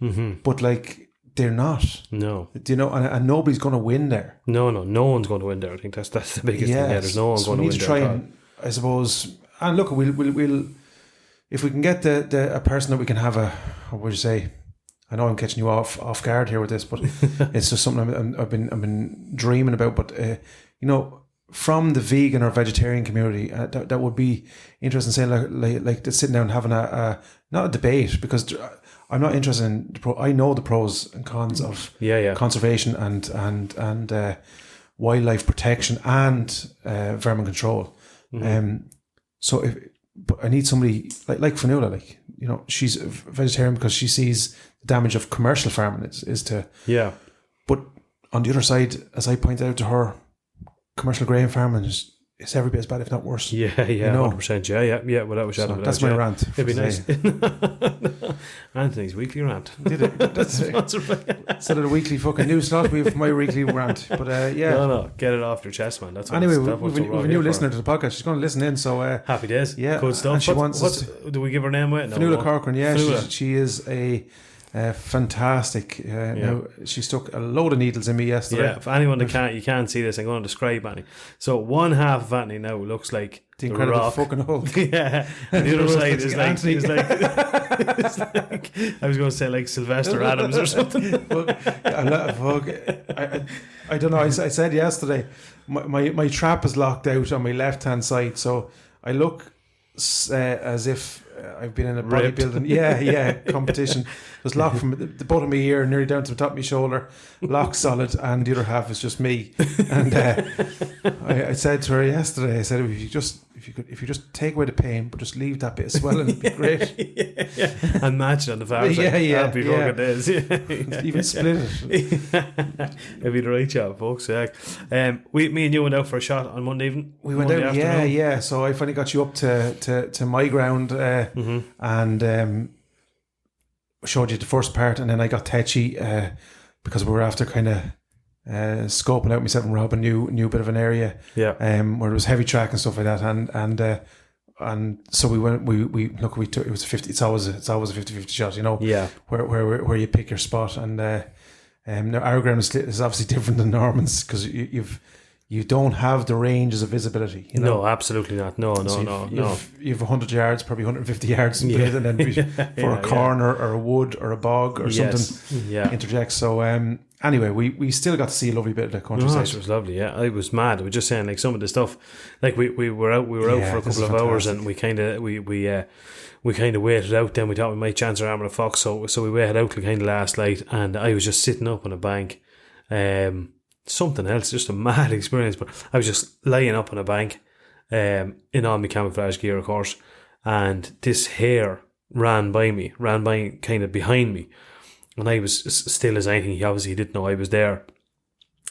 but like they're not. No, and nobody's going to win there. No one's going to win there. I think that's the biggest thing. Yeah, there's no one going to win there. We need to try and, I suppose, and look, we'll if we can get a person that we can have what would you say? I know I'm catching you off guard here with this, but it's just something I've been dreaming about. But from the vegan or vegetarian community, that would be interesting. Saying like sitting down and having not a debate, because I'm not interested in I know the pros and cons of conservation and wildlife protection and vermin control. But I need somebody like Fanula, she's a vegetarian because she sees the damage of commercial farming is to But on the other side, as I pointed out to her, commercial grain farming is every bit as bad, if not worse. 100%. Yeah. Without a shadow of a doubt. That's my rant. It'd be nice. Anthony's weekly rant. Did it? That's instead of the weekly fucking news slot, we have my weekly rant. But no, get it off your chest, man. That's what anyway. We've a new listener to the podcast. She's going to listen in. So happy days. Yeah, good stuff. And she wants. Do we give her name with? Fanula Corcoran. Yeah, she is a. Fantastic. She stuck a load of needles in me yesterday. Yeah, for anyone that you can't see this, I'm going to describe Annie. So one half of Annie now looks like the Incredible Rock. Fucking Hulk. Yeah, and the other side is like it's like I was going to say like Sylvester Adams or something. I don't know. I said yesterday my trap is locked out on my left hand side, so I look as if I've been in a bodybuilding competition. It was locked from the bottom of my ear nearly down to the top of my shoulder, locked solid, and the other half is just me. And I said to her yesterday, I said, if you just take away the pain, but just leave that bit of swelling, it'd be great. And match it on the farm. That'd be fucking days. Even split it. It'd be the right job, folks. Me and you went out for a shot on Monday evening. We went out, yeah. So I finally got you up to my ground, and showed you the first part, and then I got touchy because we were after kind of scoping out, myself and Rob, a new bit of an area, where there was heavy track and stuff like that, and so we went. We took, it was a 50. It's always a 50-50 shot, where you pick your spot, and now our ground is obviously different than Norman's because you don't have the ranges of visibility. No, absolutely not. No. You have 100 yards, probably 150 yards, and then for a corner or a wood or a bog or something interjects. So anyway, we still got to see a lovely bit of the countryside. It was lovely. Yeah, I was mad. I was just saying, like, some of the stuff, like we were out for a couple of hours, and we kind of waited out. Then we thought we might chance our arm on a fox, so we waited out till kind of last night, and I was just sitting up on a bank. Something else, just a mad experience, but I was just lying up on a bank in all my camouflage gear, of course, and this hare ran by kind of behind me, and I was still as anything. He obviously didn't know I was there,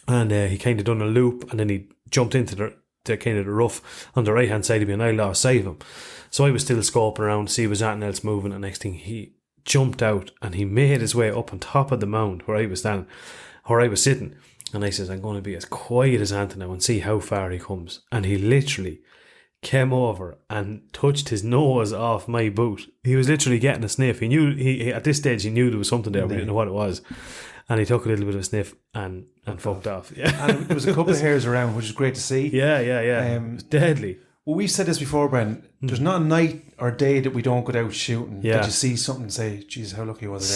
and he kind of done a loop, and then he jumped into the kind of the rough on the right hand side of me, and I lost sight of him. So I was still scoping around to see was anything else moving, and next thing he jumped out and he made his way up on top of the mound where I was standing, where I was sitting, and I says, I'm going to be as quiet as Anthony now and see how far he comes. And he literally came over and touched his nose off my boot. He was literally getting a sniff. He knew he at this stage he knew there was something there, but he didn't know what it was. And he took a little bit of a sniff and fucked off. Yeah. And there was a couple of hairs around, which is great to see. Yeah. Deadly. Well, we've said this before, Bren. There's not a night or day that we don't go out shooting that you see something and say, "Geez, how lucky was it?"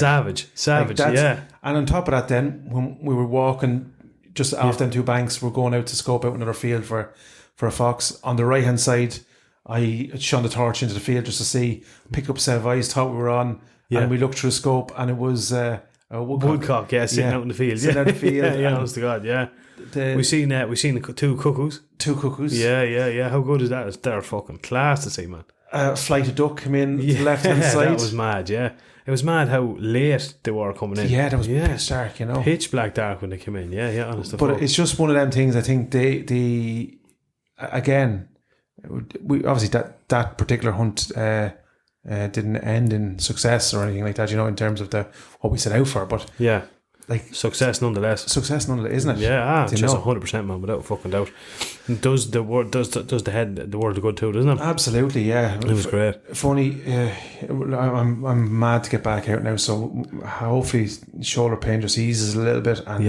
Savage, yeah. And on top of that, then when we were walking just off them two banks, we're going out to scope out another field for a fox. On the right hand side, I shone the torch into the field just to pick up a set of eyes. Thought we were on, and we looked through the scope, and it was a woodcock. Sitting out in the field. Sitting out in the field. Yeah, honest to God, yeah. We've seen the two cuckoos. Two cuckoos. Yeah. How good is that? They're fucking class to see, man. Flight of duck come in to the left hand side. That was mad. Yeah, it was mad how late they were coming in. Yeah, that was pitch dark. Pitch black dark when they came in. Yeah. Honest to But fuck. it's just one of them things. I think they again, we obviously that particular hunt didn't end in success or anything like that. In terms of what we set out for, but yeah. Like success nonetheless, isn't it? Yeah, just 100%, man, without a fucking doubt. And does the world good too, doesn't it? Absolutely, yeah. It was great. Funny, I'm mad to get back out now. So hopefully shoulder pain just eases a little bit, and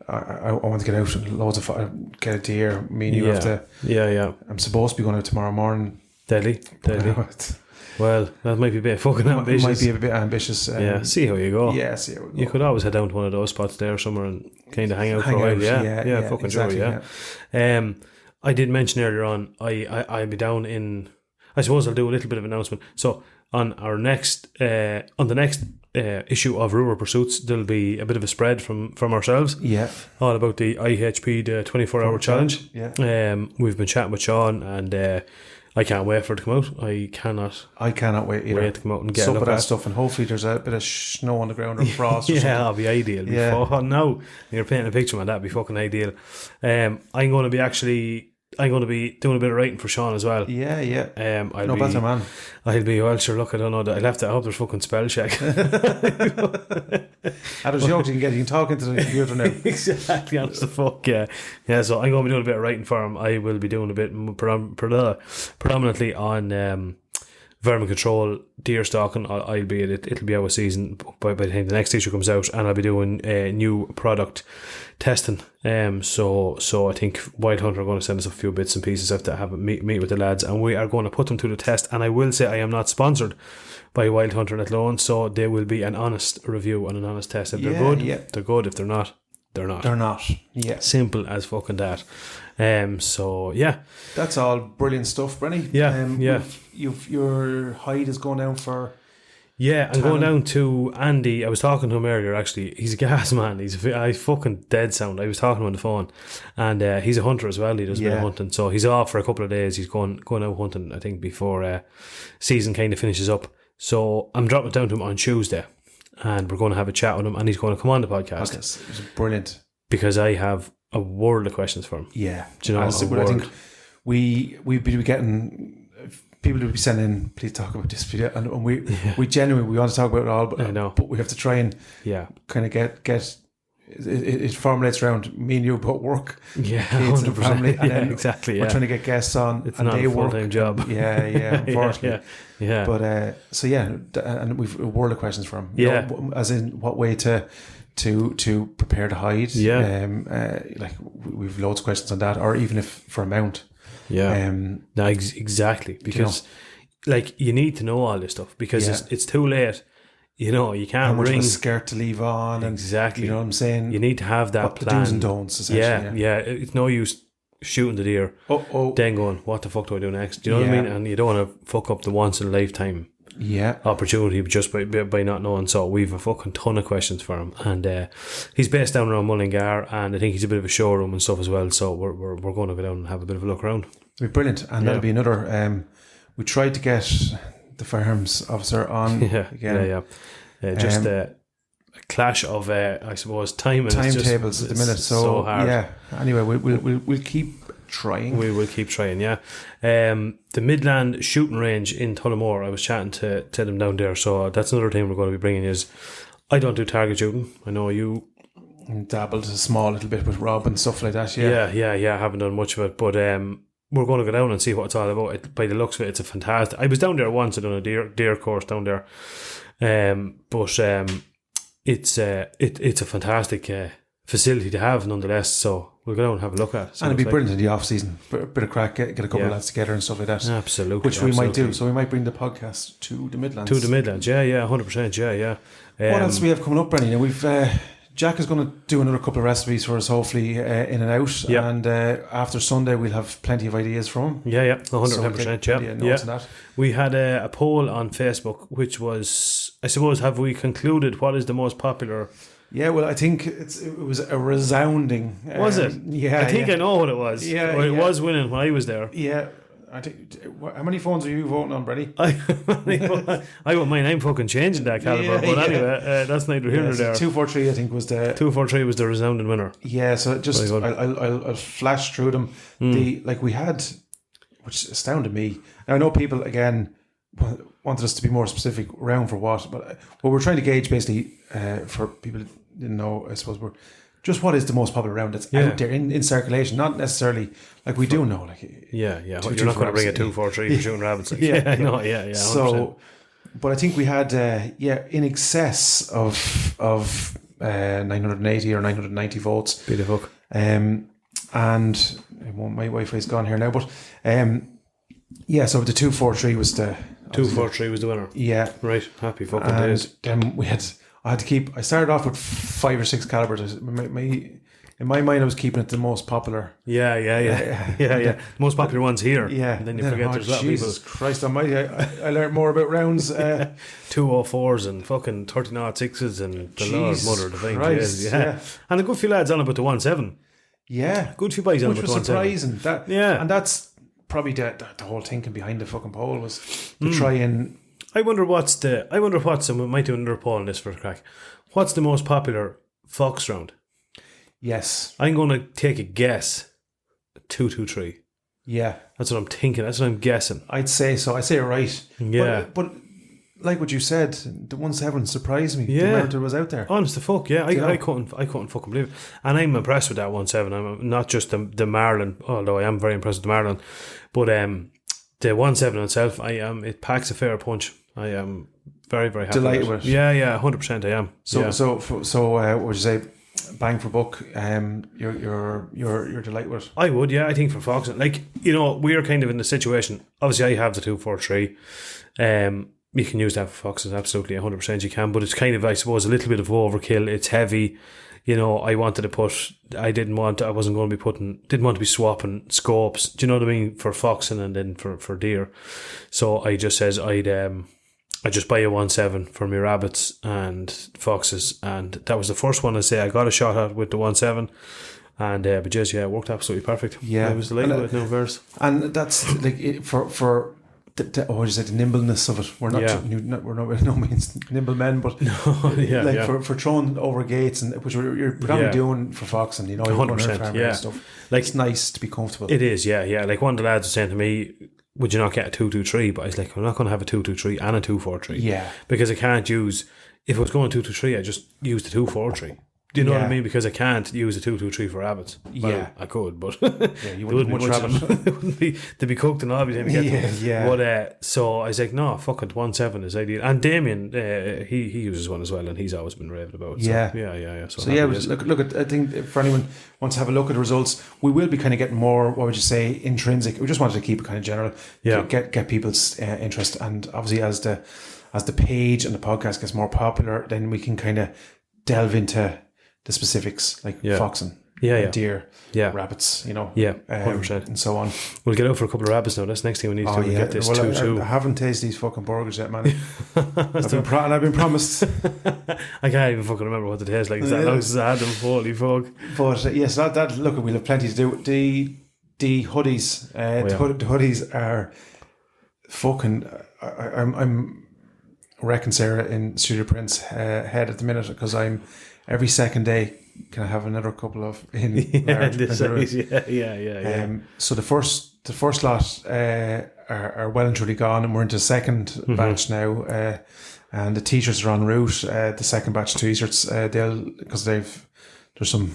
I want to get out and loads of get a deer. Me and you have to. Yeah. I'm supposed to be going out tomorrow morning. Deadly. Well, that might be a bit fucking ambitious. Might be a bit ambitious. See how you go. Yeah, see how we go. You could always head down to one of those spots there somewhere and kind of hang out for a while. Yeah, fucking exactly, sure, yeah. I did mention earlier on, I'll be down in, I suppose I'll do a little bit of announcement. So on our next, on the next issue of Rural Pursuits, there'll be a bit of a spread from ourselves. Yeah. All about the IHP, the 24-hour challenge. Yeah. We've been chatting with Sean, and I can't wait for it to come out. I cannot wait either. Wait to come out and get some of that stuff, and hopefully there's a bit of snow on the ground or frost. Or something. That'll be ideal. Oh no, you're painting a picture, man. That'd be fucking ideal. I'm going to be doing a bit of writing for Sean as well. Yeah. Better, man. I'll be, well, sure, look, I don't know. I hope there's fucking spell check. There's jokes you can talk into the computer now. Exactly, honest the fuck, yeah. So I'm going to be doing a bit of writing for him. I will be doing a bit predominantly on vermin control, deer stalking. It'll be our season by the time the next issue comes out, and I'll be doing new product testing. So I think Wild Hunter are going to send us a few bits and pieces. I have to have a meet with the lads, and we are going to put them to the test. And I will say I am not sponsored by Wild Hunter at alone, so there will be an honest review and an honest test. If they're good, they're good. If they're not, they're not. They're not. Yeah. Simple as fucking that. So yeah, that's all brilliant stuff, Brenny. Yeah. Your hide is going down for. Yeah, I'm going down to Andy. I was talking to him earlier, actually. He's a gas man. He's fucking dead sound. I was talking to him on the phone. And he's a hunter as well. He does a bit of hunting. So he's off for a couple of days. He's going out hunting, I think, before season kind of finishes up. So I'm dropping it down to him on Tuesday. And we're going to have a chat with him. And he's going to come on the podcast. It's brilliant. Because I have a world of questions for him. Yeah. Do you know, I think we'd be getting... People will be sending, please talk about this video, and we genuinely want to talk about it all, but, I know. But we have to try and kind of get it formulates around me and you about work, kids 100%. and family, and then exactly. We're trying to get guests on, it's and not they a work. full-time job. Unfortunately. Yeah. But and we've a world of questions for him. Yeah. As in what way to prepare to hide. Yeah. Like we've loads of questions on that, or even if for a mount. Yeah. No, exactly. Because like you need to know all this stuff because it's too late. You know, you can't how much ring. Of a skirt to leave on. Exactly. You know what I'm saying? You need to have that plan. The do's and don'ts, essentially. Yeah. It's no use shooting the deer, then going, what the fuck do I do next? Do you know what I mean? And you don't want to fuck up the once in a lifetime opportunity just by not knowing. So we've a fucking ton of questions for him, and he's based down around Mullingar, and I think he's a bit of a showroom and stuff as well. So we're going to go down and have a bit of a look around. It'll be brilliant, and that'll be another. We tried to get the firearms officer on again. Just clash of I suppose timetables at the minute. So hard. yeah. Anyway, we'll keep trying. We will keep trying. Yeah. The Midland Shooting Range in Tullamore. I was chatting to them down there. So that's another thing we're going to be bringing. Is I don't do target shooting. I know you dabbled a small little bit with Rob and stuff like that. Yeah. I haven't done much of it, but we're going to go down and see what it's all about. By the looks of it, it's a fantastic. I was down there once. I done a deer course down there, but it's a fantastic facility to have nonetheless. So we'll go down and have a look at it. And it'd be brilliant in the off season. Bit of crack, get a couple of lads together and stuff like that. Absolutely, which we might do. So we might bring the podcast to the Midlands. 100%. Yeah. What else do we have coming up, Brenny? Now we've. Jack is going to do another couple of recipes for us, hopefully, in and out. Yep. And after Sunday, we'll have plenty of ideas from him. Yeah, 100%. So we had a poll on Facebook, which was, I suppose, have we concluded what is the most popular? Yeah, well, I think it was a resounding. Was it? Yeah. I think I know what it was. Yeah. Or it was winning when I was there. Yeah. I think. How many phones are you voting on, Brady? I won't mind. I'm fucking changing that caliber. But anyway, that's neither here nor there. 243, I think, was the 243 was the resounding winner. Yeah. So just I'll flash through them. We had, which astounded me. Now I know people again wanted us to be more specific around for what we're trying to gauge basically for people that didn't know. I suppose we're. Just what is the most popular round that's out there in circulation, not necessarily like we do know. Like you're not going to bring a 243 for shooting rabbits. Like, yeah. 100%. So, but I think we had in excess of 980 or 990 votes. Be the hook. And my Wi-Fi's gone here now, but so the 243 was the 243 was the winner. Yeah, right. Happy fucking days. Then we had. I started off with 5 or 6 calibers. In my mind, I was keeping it the most popular. Yeah. Most popular ones here. Yeah. And then you forget there's a lot of people. Jesus Christ almighty, I learned more about rounds. 204s and fucking 30-06s and the Lord Mother the Christ, yeah. And a good few lads on about the 1.7. Yeah. Good few boys on about the 1.7. Which was surprising. And that's probably the whole thinking behind the fucking poll was to try and... I wonder what's and we might do another poll on this for a crack. What's the most popular fox round? Yes. I'm going to take a guess. 223. Yeah. That's what I'm thinking. That's what I'm guessing. I'd say so. I say you're right. Yeah. But like what you said, the 1.7 surprised me. Yeah. The amount it was out there. Honest to fuck, yeah. I couldn't fucking believe it. And I'm impressed with that 1.7. I'm not just the Marlin, although I am very impressed with the Marlin. But the 1.7 itself, it packs a fair punch. I am very, very happy. Delighted with it. Yeah, 100% I am. So what would you say? Bang for buck. You're delighted with it. I would, yeah. I think for foxing, we're kind of in the situation. Obviously, I have the 243. You can use that for foxes, absolutely, 100% you can. But it's kind of, I suppose, a little bit of overkill. It's heavy. I wanted to put. Didn't want to be swapping scopes. Do you know what I mean, for foxing and then for deer? So I just says I just buy a 1.7 for my rabbits and foxes, and that was the first one I say I got a shot at with the 1.7, and but just it worked absolutely perfect. Yeah, I was delighted with no verse. And that's like for. The nimbleness of it. We're not by no means nimble men, but for throwing over gates, and which you're probably doing for foxing, 100%, and stuff. Like, it's nice to be comfortable. It is, yeah. Like one of the lads was saying to me, "Would you not get a 223?" But I was like, "I'm not going to have a 223 and a 243." Yeah, because I can't use. If I was going 223, I just use the 243. Do you know what I mean? Because I can't use a 223 for rabbits. Well, I could, but you wouldn't much rabbit. It wouldn't be to be cooked and all by the time you get them. But so I was like, no, fuck it, 1.7 is ideal. And Damien, he uses one as well, and he's always been raving about it. So, yeah. So look. I think for anyone who wants to have a look at the results, we will be kind of getting more. What would you say? Intrinsic. We just wanted to keep it kind of general. Yeah. Get people's interest, and obviously as the page and the podcast gets more popular, then we can kind of delve into the specifics, like foxing, deer, rabbits, 100%, and so on. We'll get out for a couple of rabbits now. That's the next thing we need to do. We get this I haven't tasted these fucking burgers yet, man. I've been promised. I can't even fucking remember what they taste like. It's that long since I had them. Holy fuck! But yes, that look, we'll have plenty to do. The hoodies, the hoodies are fucking. wrecking Sarah in Studio Prince head at the minute, because I'm every second day can I have another couple of in large yeah. So the first lot are well and truly gone, and we're into the second batch now, and the t-shirts are en route. The second batch of t-shirts, there's some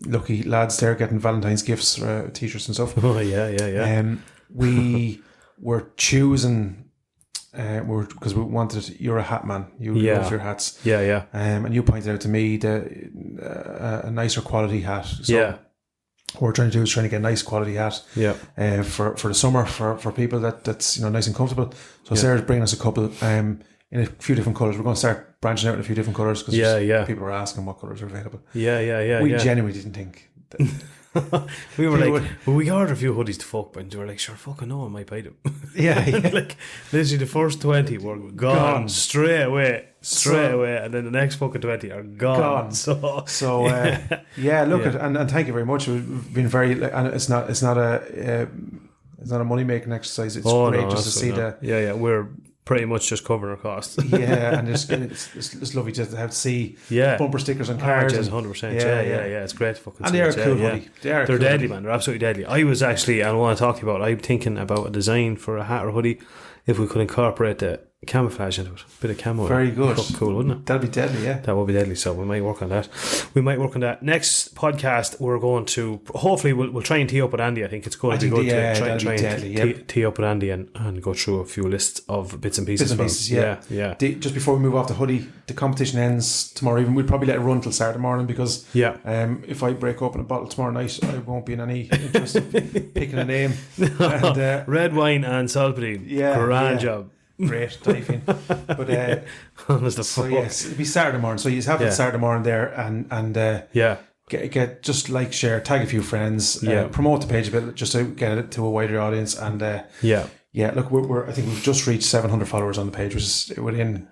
lucky lads there getting Valentine's gifts, t-shirts and stuff. Oh yeah. We were choosing. Because we wanted, you're a hat man, you love your hats, and you pointed out to me a nicer quality hat. So what we're trying to do is trying to get a nice quality hat, for the summer for people that's nice and comfortable. So Sarah's bringing us a couple in a few different colours. We're going to start branching out in a few different colours because people are asking what colours are available. We genuinely didn't think. We were like, we ordered a few hoodies to fuck, but we were like, sure, fucking no, I might buy them. Like literally the first 20 were gone straight away, and then the next fucking 20 are gone. So look and thank you very much. We've been very, and it's not a money making exercise. It's great just to see we're pretty much just covering our costs. And it's lovely to have to see bumper stickers on cars. 100%. It's great to fucking and see. They are cool, hoodie. They're cool deadly, man. They're absolutely deadly. I was actually, and I want to talk to you about, I'm thinking about a design for a hat or hoodie if we could incorporate the camouflage into it. A bit of camo. Very good. Cool, wouldn't it? That'd be deadly, yeah. That would be deadly, so we might work on that. Next podcast, we're going to, hopefully we'll try and tee up with Andy. I think it's going to be good to try and tee up with Andy and go through a few lists of bits and pieces. Just before we move off the hoodie, the competition ends tomorrow evening. We'll probably let it run till Saturday morning because if I break open a bottle tomorrow night, I won't be in any interest of picking a name. And, red wine and saltpeter. Grand job. Great diving, but yes, it'll be Saturday morning. So you have it Saturday morning there, and get just like, share, tag a few friends, promote the page a bit just to get it to a wider audience, and look, I think we've just reached 700 followers on the page, which is within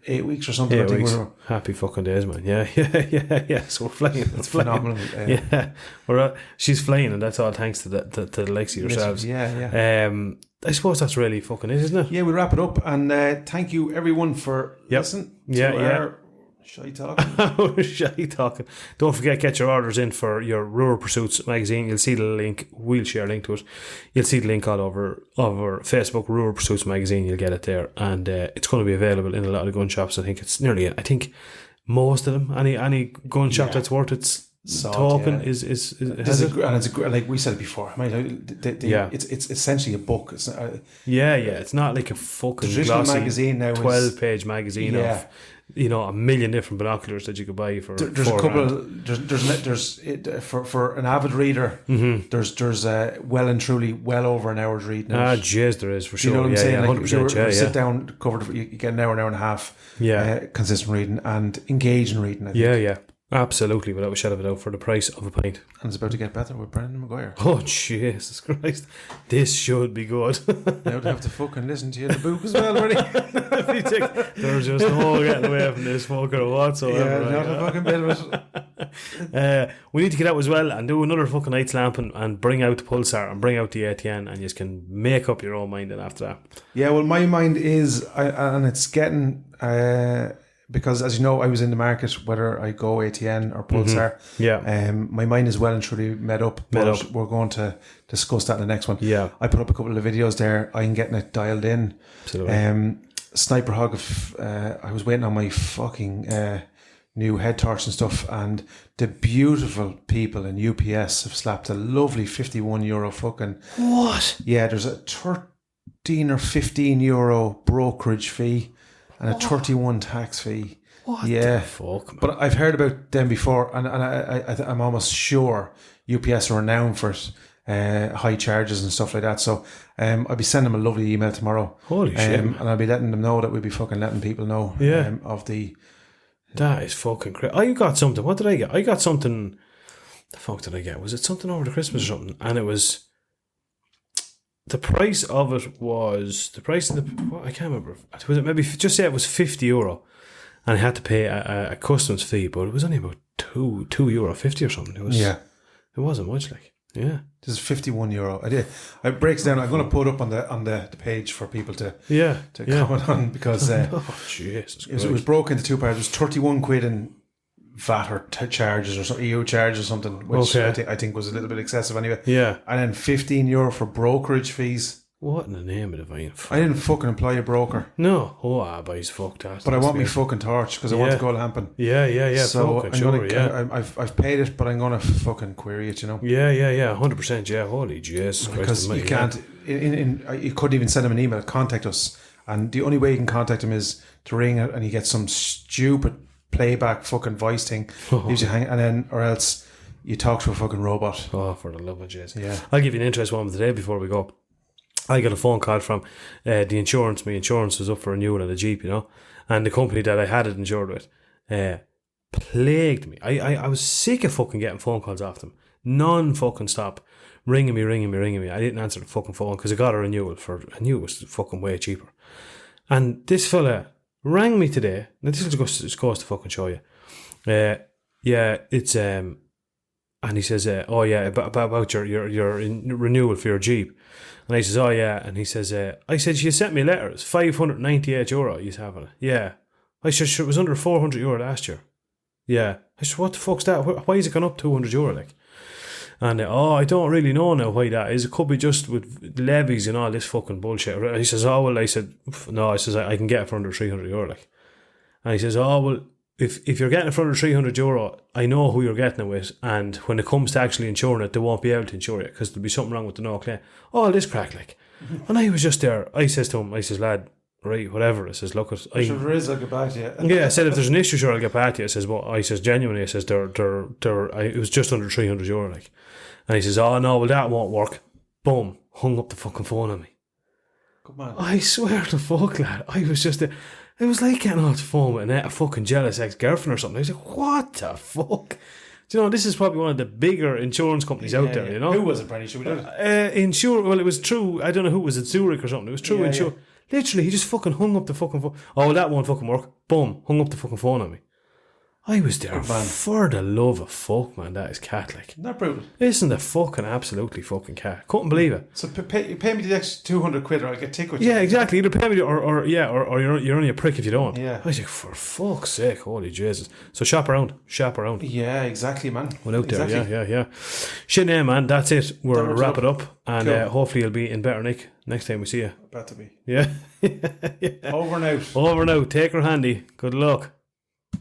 8 weeks or something. 8 weeks. Happy fucking days, man. Yeah. So we're flying. It's phenomenal. She's flying, and that's all thanks to the likes of yourselves. I suppose that's really fucking it, isn't it? Yeah, we'll wrap it up, and thank you everyone for listening. Our shy talking. Don't forget, get your orders in for your Rural Pursuits magazine. You'll see the link. We'll share a link to it. You'll see the link all over Facebook, Rural Pursuits magazine. You'll get it there, and it's going to be available in a lot of gun shops. I think most of them. Any gun shop that's worth its talking is like we said it before. It's essentially a book. It's it's not like a fucking glossy magazine now. 12-page magazine of a million different binoculars that you could buy for. There's a couple. There's for an avid reader. There's well and truly well over an hour's reading. Jeez, there is for sure. You know what I'm saying? Like, 100%. Sit down, covered. You get an hour and a half. Consistent reading and engaging reading. I think. Absolutely, without a shadow of a doubt, for the price of a pint. And it's about to get better with Brendan Maguire. Oh, Jesus Christ. This should be good. Now to have to fucking listen to you in the book as well, already. There's just no getting away from this fucker whatsoever. Yeah, not a fucking bit of it. We need to get out as well and do another fucking night's lamp and bring out the Pulsar and bring out the ATN, and you can make up your own mind then after that. Yeah, well, my mind is, and it's getting... because, as you know, I was in the market whether I go ATN or Pulsar. My mind is well and truly made up. We're going to discuss that in the next one. I put up a couple of videos there. I'm getting it dialed in. Absolutely. Sniper Hog. I was waiting on my fucking new head torch and stuff, and the beautiful people in UPS have slapped a lovely €51 fucking. What? Yeah, there's a 13 or 15 euro brokerage fee. And a 31 tax fee. What the fuck, man? But I've heard about them before, and I'm almost sure UPS are renowned for it, high charges and stuff like that. So I'll be sending them a lovely email tomorrow. Holy shit. And I'll be letting them know that we'll be fucking letting people know of the... That is fucking crazy. I got something. What did I get? I got something... The fuck did I get? Was it something over the Christmas or something? And it was... The price of it was I can't remember. Was it maybe just say it was €50, and I had to pay a customs fee, but it was only about €2.50 or something. It wasn't much, like. Yeah. This is €51. It breaks down. I'm going to put up on the page for people to comment on, because Oh, Jesus it was broke into two parts. It was 31 quid in VAT or charges or some EU charges or something, which I think was a little bit excessive anyway. Yeah. And then €15 for brokerage fees. What in the name of divine? I didn't fucking employ a broker. No. Oh, boys, fuck that. But I want me fucking torch because I want to go lamping. Yeah. So fucking sure, I've paid it, but I'm gonna fucking query it. Yeah. 100%. Yeah. Holy Jesus Christ! Because you can't. You couldn't even send him an email. Contact us, and the only way you can contact him is to ring it, and he gets some stupid playback fucking voice thing, leaves you hanging, and then or else you talk to a fucking robot. Oh, for the love of Jesus! Yeah. I'll give you an interesting one today before we go. I got a phone call from the insurance. My insurance was up for renewal on a Jeep, and the company that I had it insured with plagued me. I was sick of fucking getting phone calls off them. None fucking stop. Ringing me. I didn't answer the fucking phone because I got a renewal I knew it was fucking way cheaper. And this fella rang me today. Now this goes to fucking show you. It's and he says, oh yeah, about your renewal for your Jeep. And I says, oh yeah. And he says, I said, you sent me a letter. It's €598 you're having it. Yeah. I said, sure, it was under €400 last year. Yeah. I said, what the fuck's that? Why is it gone up €200 like? And I don't really know now why that is. It could be just with levies and all this fucking bullshit. And he says, oh well. I said, no. I says, I can get it for under €300 like. And he says, oh well. If you're getting it for under €300, I know who you're getting it with, and when it comes to actually insuring it, they won't be able to insure it because there'll be something wrong with the no claim. Oh, this crack like. And I was just there. I says to him, I says, lad, right, whatever. I says, look, sure there is, I'll get back to you. Yeah, I said, if there's an issue, sure, I'll get back to you. I says, well, I says, genuinely, I says, it was just under €300 like. And he says, oh no, well that won't work. Boom, hung up the fucking phone on me. Good man. I swear to fuck, lad. I was just there. It was like getting off the phone with a fucking jealous ex-girlfriend or something. I was like, what the fuck? Do you know, this is probably one of the bigger insurance companies out there, you know? Who was it, Brenny? Should we do it? Well, it was true. I don't know who was it, Zurich or something. It was true insure. Yeah. Literally, he just fucking hung up the fucking phone. Oh, well, that won't fucking work. Boom, hung up the fucking phone on me. I was there for the love of fuck, man. That is Catholic. Isn't that brutal? Isn't the fucking absolutely fucking cat? Couldn't believe it. So pay me the extra 200 quid or I'll get tickets. Yeah, exactly. Either pay me or you're only a prick if you don't. Yeah. I was like, for fuck's sake, holy Jesus. So shop around. Yeah, exactly, man. Went out there, yeah. Shit, yeah, man. That's it. We'll wrap it up, and hopefully you'll be in better nick next time we see you. Better be. Yeah. Over and out. Over and out. Take her handy. Good luck.